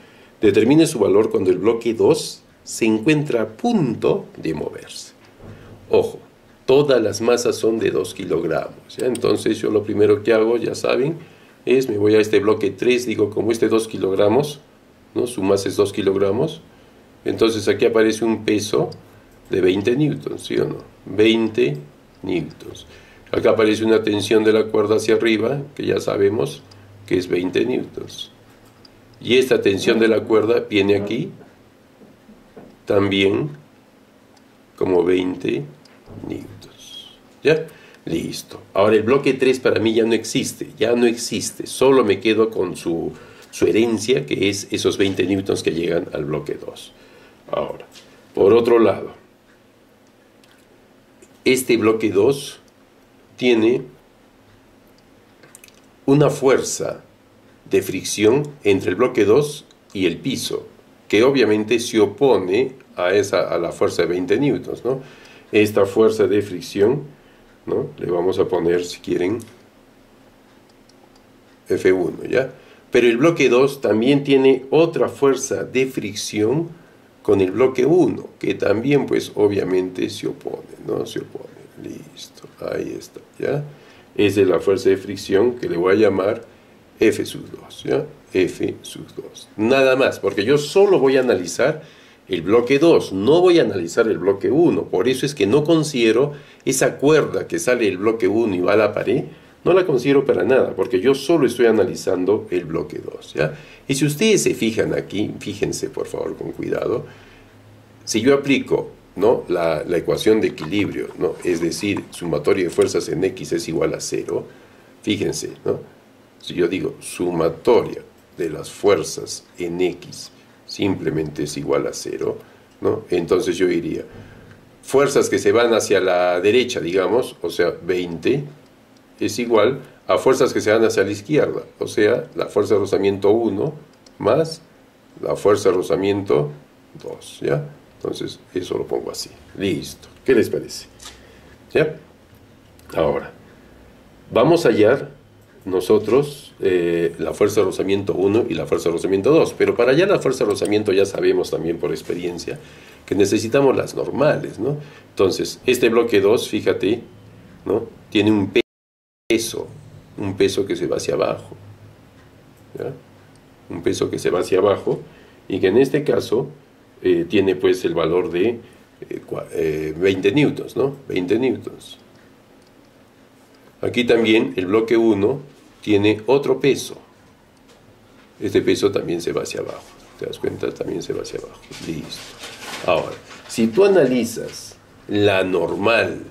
determine su valor cuando el bloque 2 se encuentra a punto de moverse. Ojo, todas las masas son de 2 kilogramos, ¿ya? Entonces yo lo primero que hago, ya saben, es me voy a este bloque 3, digo como este 2 kilogramos, ¿no? Su masa es 2 kilogramos, entonces aquí aparece un peso de 20 newtons, ¿sí o no? 20 newtons. Acá aparece una tensión de la cuerda hacia arriba, que ya sabemos que es 20 newtons. Y esta tensión de la cuerda viene aquí también como 20 newtons. ¿Ya? Listo. Ahora el bloque 3 para mí ya no existe. Solo me quedo con su herencia, que es esos 20 newtons que llegan al bloque 2. Ahora, por otro lado, este bloque 2 tiene una fuerza de fricción entre el bloque 2 y el piso, que obviamente se opone a la fuerza de 20 newtons, ¿no? Esta fuerza de fricción, ¿no? Le vamos a poner, si quieren, F1, ¿ya? Pero el bloque 2 también tiene otra fuerza de fricción con el bloque 1, que también, pues, obviamente se opone, ¿no? Se opone. Listo, ahí está, ¿ya? Esa es la fuerza de fricción que le voy a llamar F sub 2, ¿ya? F sub 2. Nada más, porque yo solo voy a analizar el bloque 2, no voy a analizar el bloque 1. Por eso es que no considero esa cuerda que sale del bloque 1 y va a la pared, no la considero para nada, porque yo solo estoy analizando el bloque 2, ¿ya? Y si ustedes se fijan aquí, fíjense por favor con cuidado, si yo aplico, ¿no?, la ecuación de equilibrio, ¿no?, es decir, sumatoria de fuerzas en X es igual a 0, fíjense, ¿no?, si yo digo sumatoria de las fuerzas en X simplemente es igual a 0, ¿no?, entonces yo diría, fuerzas que se van hacia la derecha, digamos, o sea, 20, es igual a fuerzas que se van hacia la izquierda, o sea, la fuerza de rozamiento 1 más la fuerza de rozamiento 2, ¿ya? Entonces, eso lo pongo así. Listo. ¿Qué les parece? ¿Ya? Ahora, vamos a hallar nosotros la fuerza de rozamiento 1 y la fuerza de rozamiento 2. Pero para hallar la fuerza de rozamiento ya sabemos también por experiencia que necesitamos las normales, ¿no? Entonces, este bloque 2, fíjate, ¿no? Tiene un peso que se va hacia abajo, ¿ya? Un peso que se va hacia abajo y que en este caso tiene pues el valor de 20 newtons, ¿no? 20 newtons. Aquí también el bloque 1 tiene otro peso. Este peso también se va hacia abajo. ¿Te das cuenta? También se va hacia abajo. Listo. Ahora, si tú analizas la normal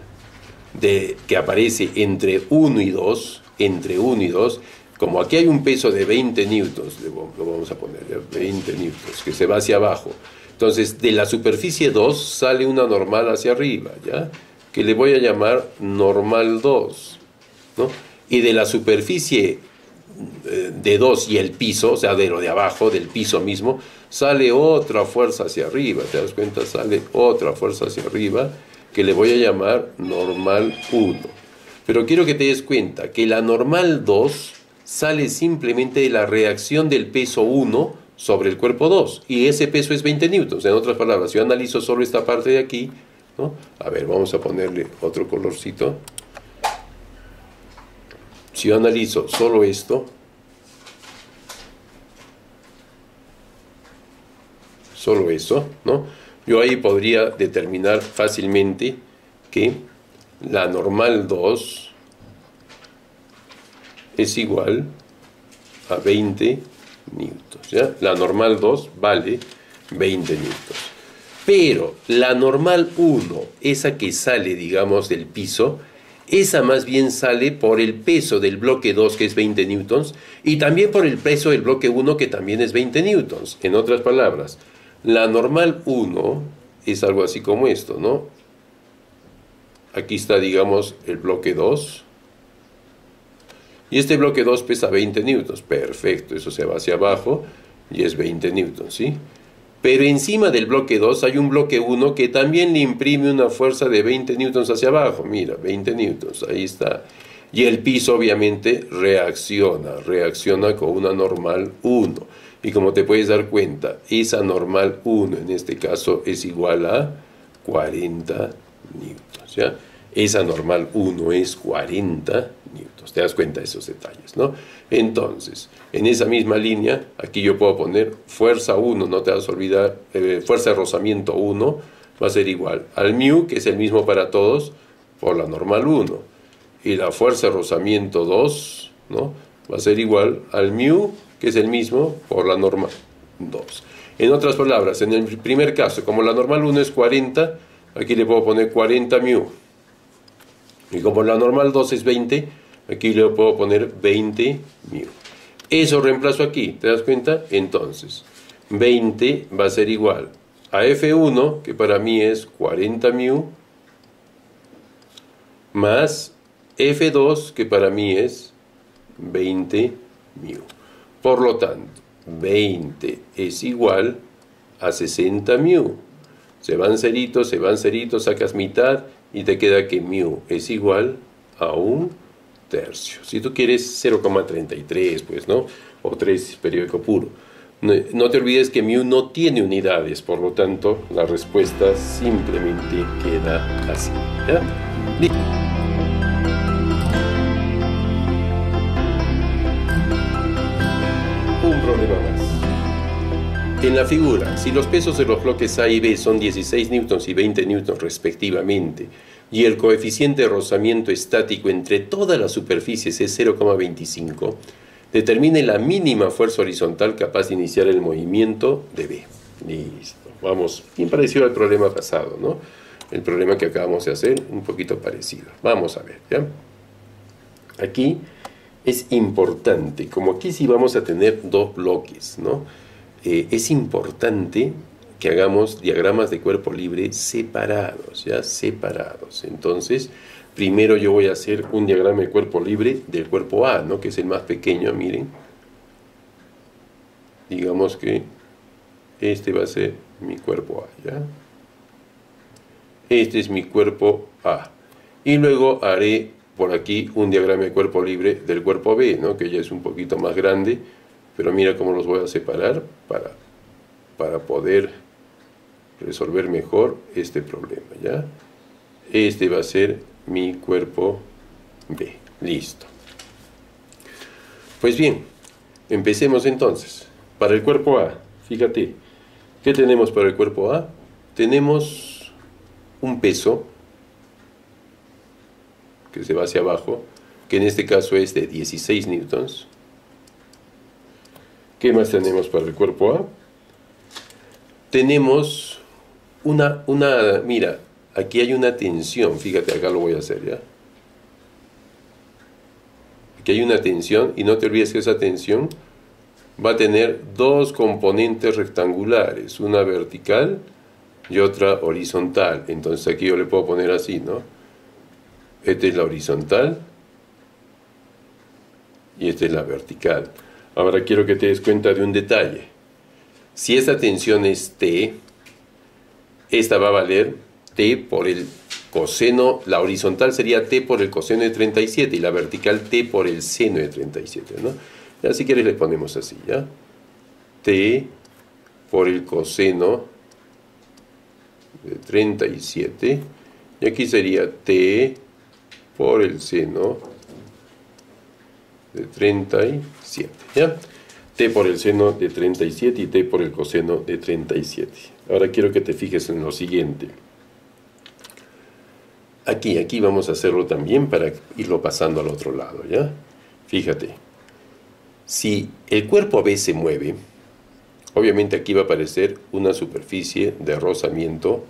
que aparece entre 1 y 2, como aquí hay un peso de 20 newtons, lo vamos a poner, ¿ya? 20 newtons, que se va hacia abajo. Entonces, de la superficie 2 sale una normal hacia arriba, ¿ya? Que le voy a llamar normal 2, ¿no? Y de la superficie de 2 y el piso, o sea, de lo de abajo, del piso mismo, sale otra fuerza hacia arriba, ¿te das cuenta? Sale otra fuerza hacia arriba, que le voy a llamar normal 1. Pero quiero que te des cuenta que la normal 2 sale simplemente de la reacción del peso 1 sobre el cuerpo 2, y ese peso es 20 newtons. En otras palabras, si yo analizo solo esta parte de aquí, ¿no? A ver, vamos a ponerle otro colorcito. Si yo analizo solo esto, solo eso, ¿no? Yo ahí podría determinar fácilmente que la normal 2 es igual a 20 newtons, ¿ya? La normal 2 vale 20 newtons. Pero la normal 1, esa que sale, digamos, del piso, esa más bien sale por el peso del bloque 2, que es 20 newtons, y también por el peso del bloque 1, que también es 20 newtons. En otras palabras, la normal 1 es algo así como esto, ¿no? Aquí está, digamos, el bloque 2. Y este bloque 2 pesa 20 newtons. Perfecto, eso se va hacia abajo y es 20 newtons, ¿sí? Pero encima del bloque 2 hay un bloque 1 que también le imprime una fuerza de 20 newtons hacia abajo. Mira, 20 newtons, ahí está. Y el piso obviamente reacciona con una normal 1. Y como te puedes dar cuenta, esa normal 1 en este caso es igual a 40 newtons, ¿ya? Esa normal 1 es 40 newtons. Te das cuenta de esos detalles, ¿no? Entonces, en esa misma línea, aquí yo puedo poner fuerza 1, no te vas a olvidar, fuerza de rozamiento 1 va a ser igual al μ, que es el mismo para todos, por la normal 1. Y la fuerza de rozamiento 2, ¿no? Va a ser igual al μ, que es el mismo, por la normal 2. En otras palabras, en el primer caso, como la normal 1 es 40, aquí le puedo poner 40 μ. Y como la normal 2 es 20, aquí le puedo poner 20 μ. Eso reemplazo aquí, ¿te das cuenta? Entonces, 20 va a ser igual a F1, que para mí es 40 μ, más F2, que para mí es 20 μ. Por lo tanto, 20 es igual a 60 μ. Se van ceritos, sacas mitad y te queda que μ es igual a 1/3. Si tú quieres 0,33, pues, ¿no? O 3 periódico puro. No te olvides que μ no tiene unidades, por lo tanto, la respuesta simplemente queda así, ¿ya? Un problema más. En la figura, si los pesos de los bloques A y B son 16 newtons y 20 newtons respectivamente, y el coeficiente de rozamiento estático entre todas las superficies es 0,25, determine la mínima fuerza horizontal capaz de iniciar el movimiento de B. Listo. Vamos, bien parecido al problema pasado, ¿no? El problema que acabamos de hacer, un poquito parecido. Vamos a ver, ¿ya? Aquí es importante, como aquí sí vamos a tener dos bloques, ¿no? Es importante que hagamos diagramas de cuerpo libre separados, ¿ya? Separados. Entonces, primero yo voy a hacer un diagrama de cuerpo libre del cuerpo A, ¿no? Que es el más pequeño, miren. digamos que este va a ser mi cuerpo A, ¿ya? Este es mi cuerpo A. Y luego haré por aquí un diagrama de cuerpo libre del cuerpo B, ¿no? Que ya es un poquito más grande, pero mira cómo los voy a separar para poder resolver mejor este problema, ¿ya? Este va a ser mi cuerpo B. Listo. Pues bien, empecemos entonces. Para el cuerpo A, fíjate, ¿qué tenemos para el cuerpo A? Tenemos un peso que se va hacia abajo, que en este caso es de 16 newtons. ¿Qué más tenemos para el cuerpo A? Tenemos mira, aquí hay una tensión, fíjate, acá lo voy a hacer, ¿ya? Aquí hay una tensión, y no te olvides que esa tensión va a tener dos componentes rectangulares, una vertical y otra horizontal. Entonces aquí yo le puedo poner así, ¿no? Esta es la horizontal y esta es la vertical. Ahora quiero que te des cuenta de un detalle. Si esta tensión es T, esta va a valer T por el coseno, la horizontal sería T por el coseno de 37 y la vertical T por el seno de 37, ¿no? Ya, si quieres le ponemos así, ¿ya? T por el coseno de 37 y aquí sería T por el seno de 37, ¿ya? T por el seno de 37 y T por el coseno de 37. Ahora quiero que te fijes en lo siguiente. Aquí vamos a hacerlo también para irlo pasando al otro lado, ¿ya? Fíjate. Si el cuerpo B se mueve, obviamente aquí va a aparecer una superficie de rozamiento,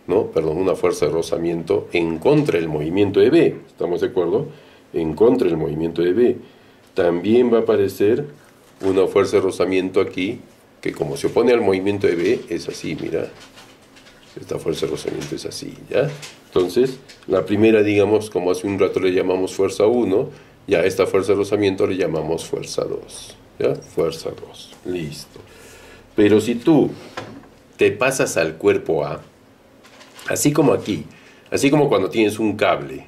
¿no? Perdón, una fuerza de rozamiento en contra del movimiento de B. ¿Estamos de acuerdo? En contra del movimiento de B. También va a aparecer una fuerza de rozamiento aquí, que como se opone al movimiento de B, es así, mira. Esta fuerza de rozamiento es así, ¿ya? Entonces, la primera, digamos, como hace un rato le llamamos fuerza 1, ya a esta fuerza de rozamiento le llamamos fuerza 2, ¿ya? Fuerza 2, listo. Pero si tú te pasas al cuerpo A, así como aquí, así como cuando tienes un cable,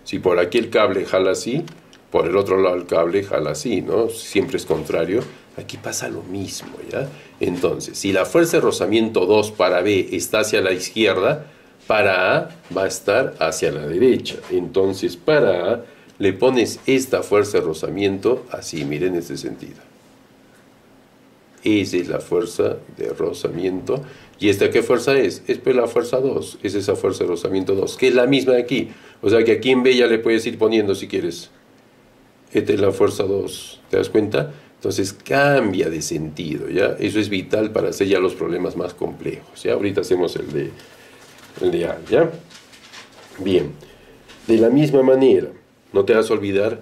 si por aquí el cable jala así, por el otro lado el cable jala así, ¿no? Siempre es contrario. Aquí pasa lo mismo, ¿ya? Entonces, si la fuerza de rozamiento 2 para B está hacia la izquierda, para A va a estar hacia la derecha. Entonces, para A le pones esta fuerza de rozamiento así, miren, en este sentido. Esa es la fuerza de rozamiento. ¿Y esta qué fuerza es? Es pues la fuerza 2. Es esa fuerza de rozamiento 2, que es la misma de aquí. O sea que aquí en B ya le puedes ir poniendo si quieres. Esta es la fuerza 2. ¿Te das cuenta? Entonces cambia de sentido, ¿ya? Eso es vital para hacer ya los problemas más complejos, ¿ya? Ahorita hacemos el de A, ¿ya? Bien. De la misma manera, no te vas a olvidar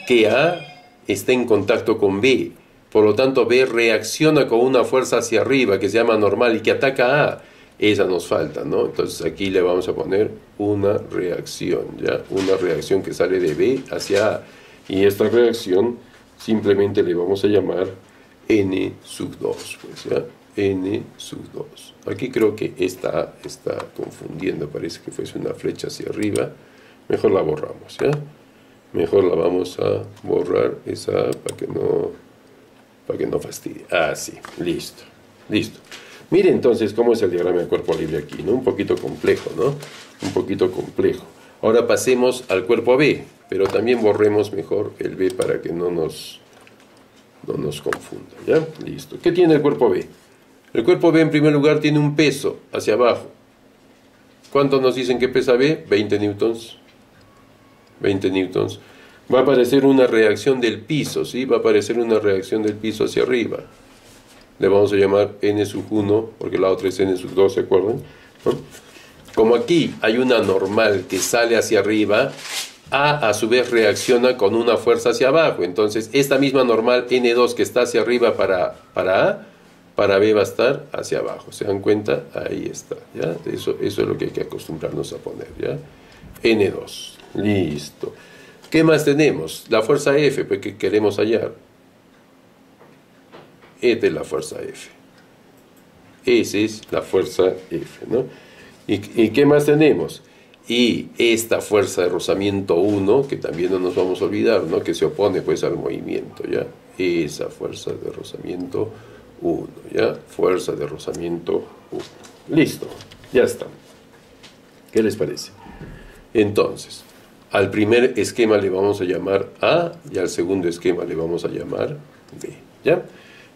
que A está en contacto con B. Por lo tanto, B reacciona con una fuerza hacia arriba que se llama normal y que ataca a A. Esa nos falta, ¿no? Entonces aquí le vamos a poner una reacción, ¿ya? Una reacción que sale de B hacia A. Y esta reacción simplemente le vamos a llamar N sub 2, pues, ¿ya? N sub 2. Aquí creo que esta A está confundiendo, parece que fuese una flecha hacia arriba. Mejor la borramos, ¿ya? Mejor la vamos a borrar esa A para que no fastidie. Ah, sí, listo, listo. Mire entonces cómo es el diagrama de cuerpo libre aquí, ¿no? Un poquito complejo, ¿no? Un poquito complejo. Ahora pasemos al cuerpo B, pero también borremos mejor el B para que no nos confunda, ¿ya? Listo. ¿Qué tiene el cuerpo B? El cuerpo B en primer lugar tiene un peso hacia abajo. ¿Cuánto nos dicen que pesa B? 20 newtons. 20 newtons. Va a aparecer una reacción del piso, ¿sí? Va a aparecer una reacción del piso hacia arriba. Le vamos a llamar N sub 1, porque la otra es N sub 2, ¿se acuerdan? ¿No? Como aquí hay una normal que sale hacia arriba, A su vez reacciona con una fuerza hacia abajo. Entonces, esta misma normal N2 que está hacia arriba para A, para B va a estar hacia abajo. ¿Se dan cuenta? Ahí está, ¿ya? Eso es lo que hay que acostumbrarnos a poner, ¿ya? N2. Listo. ¿Qué más tenemos? La fuerza F, pues, que queremos hallar. esta es la fuerza F. Esa es la fuerza F, ¿no? ¿Y qué más tenemos? Y esta fuerza de rozamiento 1, que también no nos vamos a olvidar, ¿no? Que se opone pues al movimiento, ¿ya? Esa fuerza de rozamiento 1, ¿ya? Fuerza de rozamiento 1. Listo, ya está. ¿Qué les parece? Entonces, al primer esquema le vamos a llamar A y al segundo esquema le vamos a llamar B, ¿ya?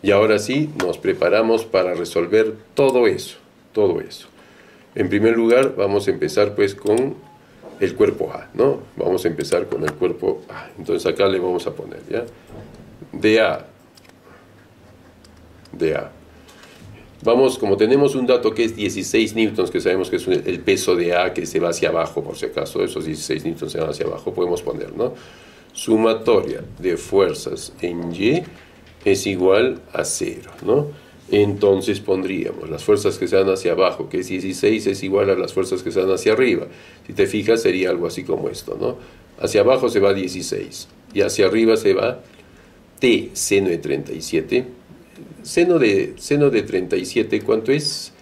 Y ahora sí, nos preparamos para resolver todo eso, todo eso. En primer lugar, vamos a empezar pues con el cuerpo A, ¿no? Vamos a empezar con el cuerpo A. Entonces acá le vamos a poner, ¿ya? DA. Vamos, como tenemos un dato que es 16 newtons, que sabemos que es el peso de A que se va hacia abajo, por si acaso, esos 16 newtons se van hacia abajo, podemos poner, ¿no? Sumatoria de fuerzas en Y es igual a 0, ¿no? Entonces pondríamos las fuerzas que se dan hacia abajo, que es 16, es igual a las fuerzas que se dan hacia arriba. Si te fijas, sería algo así como esto, ¿no? Hacia abajo se va 16 y hacia arriba se va T seno de 37. Seno de 37, ¿cuánto es?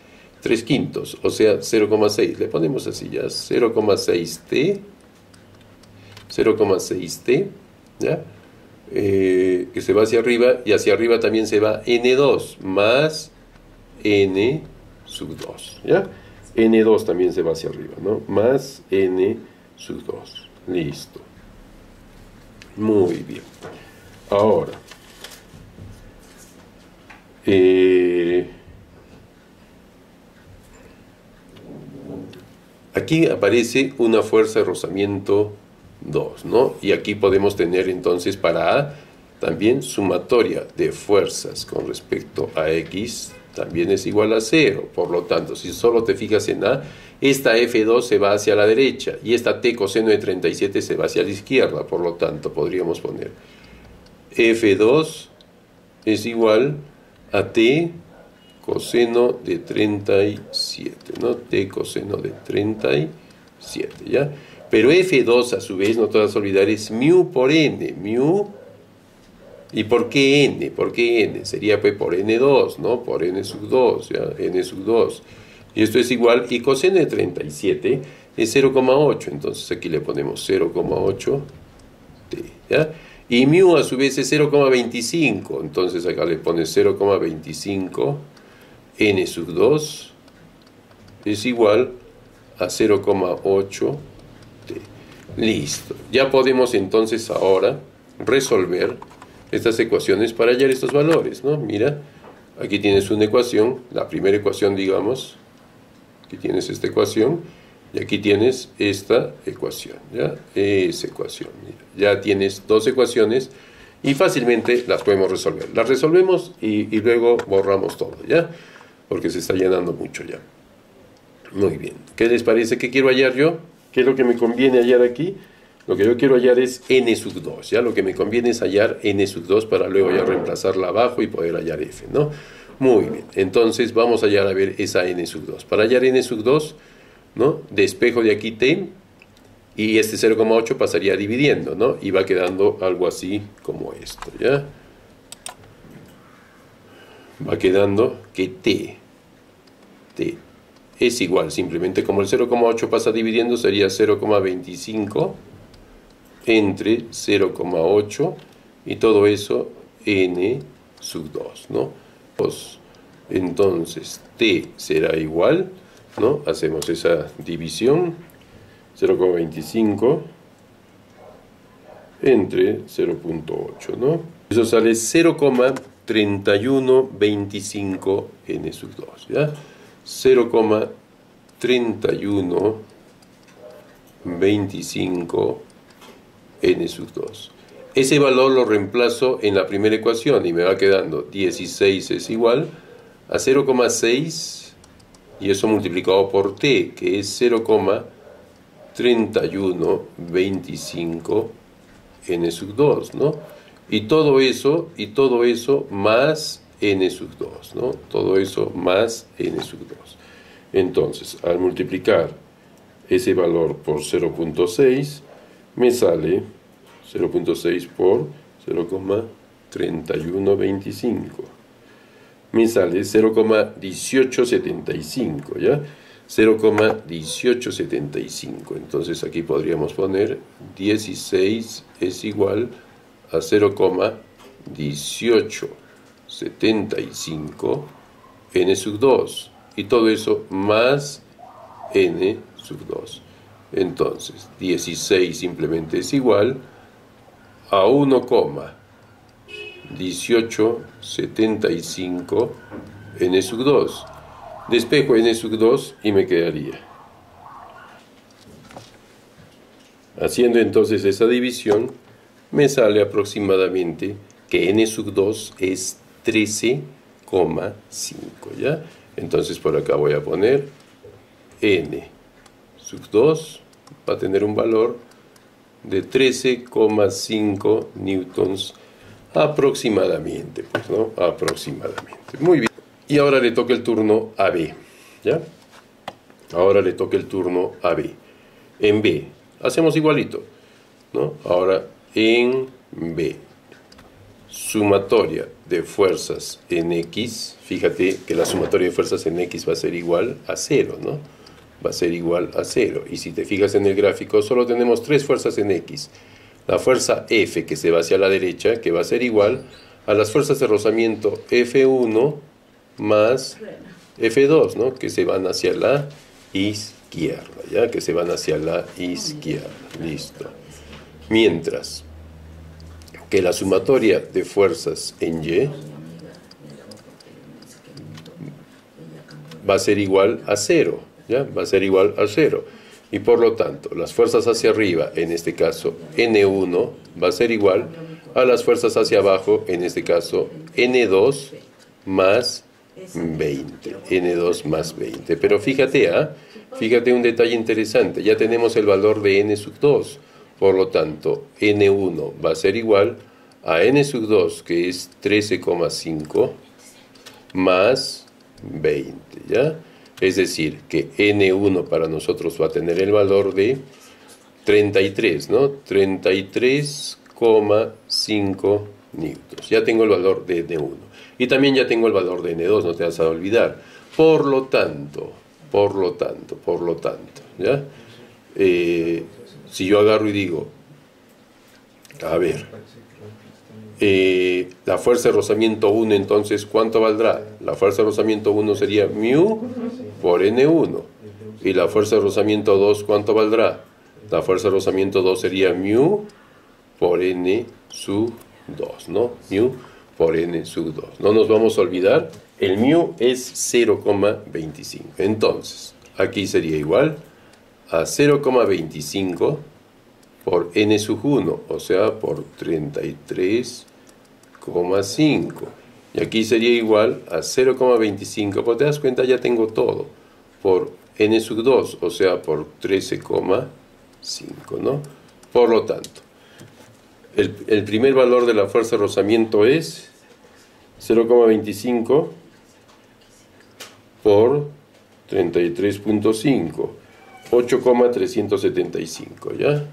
3/5, o sea, 0,6. Le ponemos así ya, 0,6T, 0,6T, ¿ya? Que se va hacia arriba, y hacia arriba también se va N2 más N sub 2, ¿ya? N2 también se va hacia arriba, ¿no? Más N sub 2. Listo. Muy bien. Ahora, aquí aparece una fuerza de rozamiento 2, ¿no? Y aquí podemos tener entonces para A también sumatoria de fuerzas con respecto a X también es igual a 0. Por lo tanto, si solo te fijas en A, esta F2 se va hacia la derecha y esta T coseno de 37 se va hacia la izquierda. Por lo tanto, podríamos poner F2 es igual a T coseno de 37, ¿no? T coseno de 37, ¿ya? Pero F2 a su vez, no te vas a olvidar, es mu por N, mu. ¿Y por qué N? ¿Por qué N? Sería pues por N2, ¿no? Por N sub 2, ¿ya? N sub 2. Y esto es igual, y coseno de 37 es 0,8, entonces aquí le ponemos 0,8 T, ¿ya? Y mu a su vez es 0,25, entonces acá le pones 0,25 N sub 2 es igual a 0,8 T. Listo. Ya podemos entonces ahora resolver estas ecuaciones para hallar estos valores, ¿no? Mira, aquí tienes una ecuación, la primera ecuación, digamos. Aquí tienes esta ecuación y aquí tienes esta ecuación, ¿ya? Esa ecuación, mira. Ya tienes dos ecuaciones y fácilmente las podemos resolver. Las resolvemos y luego borramos todo, ¿ya? Porque se está llenando mucho ya. Muy bien. ¿Qué les parece? ¿Qué quiero hallar yo? ¿Qué es lo que me conviene hallar aquí? Lo que yo quiero hallar es N sub 2, ¿ya? Lo que me conviene es hallar N sub 2 para luego ya reemplazarla abajo y poder hallar F, ¿no? Muy bien. Entonces vamos a hallar a ver esa N sub 2. Para hallar N sub 2, ¿no? Despejo de aquí T y este 0,8 pasaría dividiendo, ¿no? Y va quedando algo así como esto, ¿ya? Va quedando que T es igual, simplemente como el 0,8 pasa dividiendo, sería 0,25 entre 0,8 y todo eso N sub 2, ¿no? Entonces T será igual, ¿no? Hacemos esa división, 0,25 entre 0,8, ¿no? Eso sale 0,3125 N sub 2, ¿ya? 0,3125 N sub 2. Ese valor lo reemplazo en la primera ecuación y me va quedando 16 es igual a 0,6 y eso multiplicado por T, que es 0,3125 N sub 2, ¿no? Y todo eso más N sub 2, ¿no? Todo eso más N sub 2. Entonces, al multiplicar ese valor por 0,6, me sale 0,6 por 0,3125. me sale 0,1875, ¿ya? 0,1875. Entonces aquí podríamos poner 16 es igual a 0,1875 n sub 2. Y todo eso más n sub 2. Entonces 16 simplemente es igual a 1,1875 n sub 2. Despejo n sub 2 y me quedaría. Haciendo entonces esa división, me sale aproximadamente que n sub 2 es 13,5, ¿ya? Entonces por acá voy a poner n sub 2 va a tener un valor de 13,5 newtons aproximadamente, pues, ¿no? Aproximadamente. Muy bien. Y ahora le toca el turno a B, ¿ya? Ahora le toca el turno a B. En B, hacemos igualito, ¿no? Ahora, en B, sumatoria de fuerzas en X, fíjate que la sumatoria de fuerzas en X va a ser igual a 0, ¿no? Va a ser igual a 0. Y si te fijas en el gráfico, solo tenemos 3 fuerzas en X. La fuerza F, que se va hacia la derecha, que va a ser igual a las fuerzas de rozamiento F1 más F2, ¿no? Que se van hacia la izquierda, ¿ya? Que se van hacia la izquierda. Listo. Mientras que la sumatoria de fuerzas en Y va a ser igual a 0, ¿ya? Va a ser igual a 0. Y por lo tanto, las fuerzas hacia arriba, en este caso N1, va a ser igual a las fuerzas hacia abajo, en este caso N2 más 20. N2 más 20. Pero fíjate, fíjate un detalle interesante. Ya tenemos el valor de N sub 2. Por lo tanto, N1 va a ser igual a N sub 2, que es 13,5, más 20, ¿ya? Es decir, que N1 para nosotros va a tener el valor de 33, ¿no? 33,5 newtons. Ya tengo el valor de N1. Y también ya tengo el valor de N2, no te vas a olvidar. Por lo tanto, ¿ya? Si yo agarro y digo, a ver, la fuerza de rozamiento 1, entonces, ¿cuánto valdrá? La fuerza de rozamiento 1 sería μ por N1. Y la fuerza de rozamiento 2, ¿cuánto valdrá? La fuerza de rozamiento 2 sería μ por N sub 2, ¿no? μ por N sub 2. No nos vamos a olvidar, el μ es 0,25. Entonces, aquí sería igual a 0,25 por N sub 1, o sea, por 33,5. Y aquí sería igual a 0,25, pues te das cuenta, ya tengo todo, por N sub 2, o sea, por 13,5, ¿no? Por lo tanto, el primer valor de la fuerza de rozamiento es 0,25 por 33,5, 8,375, ¿ya?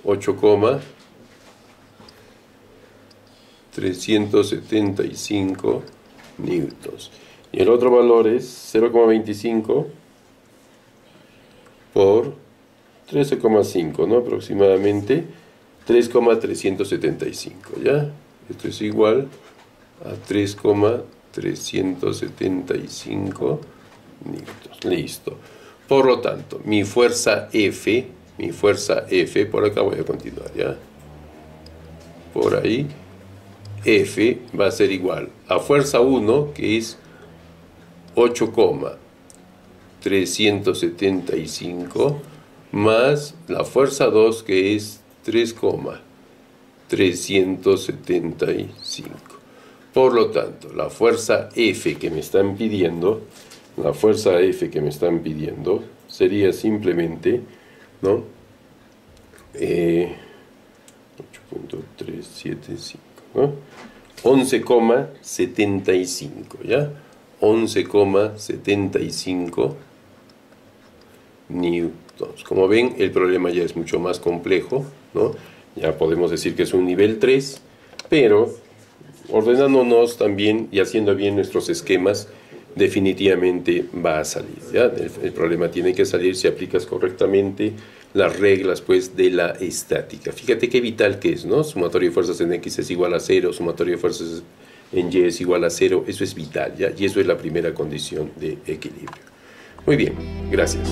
8,375 newtons. Y el otro valor es 0,25 por 13,5, ¿no? Aproximadamente 3,375, ¿ya? Esto es igual a 3,375 newtons. Listo. Por lo tanto, mi fuerza F, por acá voy a continuar, ¿ya? Por ahí, F va a ser igual a fuerza 1, que es 8,375, más la fuerza 2, que es 3,375. Por lo tanto, la fuerza F que me están pidiendo, sería simplemente, ¿no? 8,375, ¿no? 11,75, ¿ya? 11,75 newtons. Como ven, el problema ya es mucho más complejo, ¿no? Ya podemos decir que es un nivel 3, pero ordenándonos también y haciendo bien nuestros esquemas, definitivamente va a salir, ¿ya? El problema tiene que salir si aplicas correctamente las reglas, pues, de la estática. Fíjate qué vital que es, ¿no? Sumatorio de fuerzas en X es igual a 0, sumatorio de fuerzas en Y es igual a 0, eso es vital, ¿ya? Y eso es la primera condición de equilibrio. Muy bien, gracias.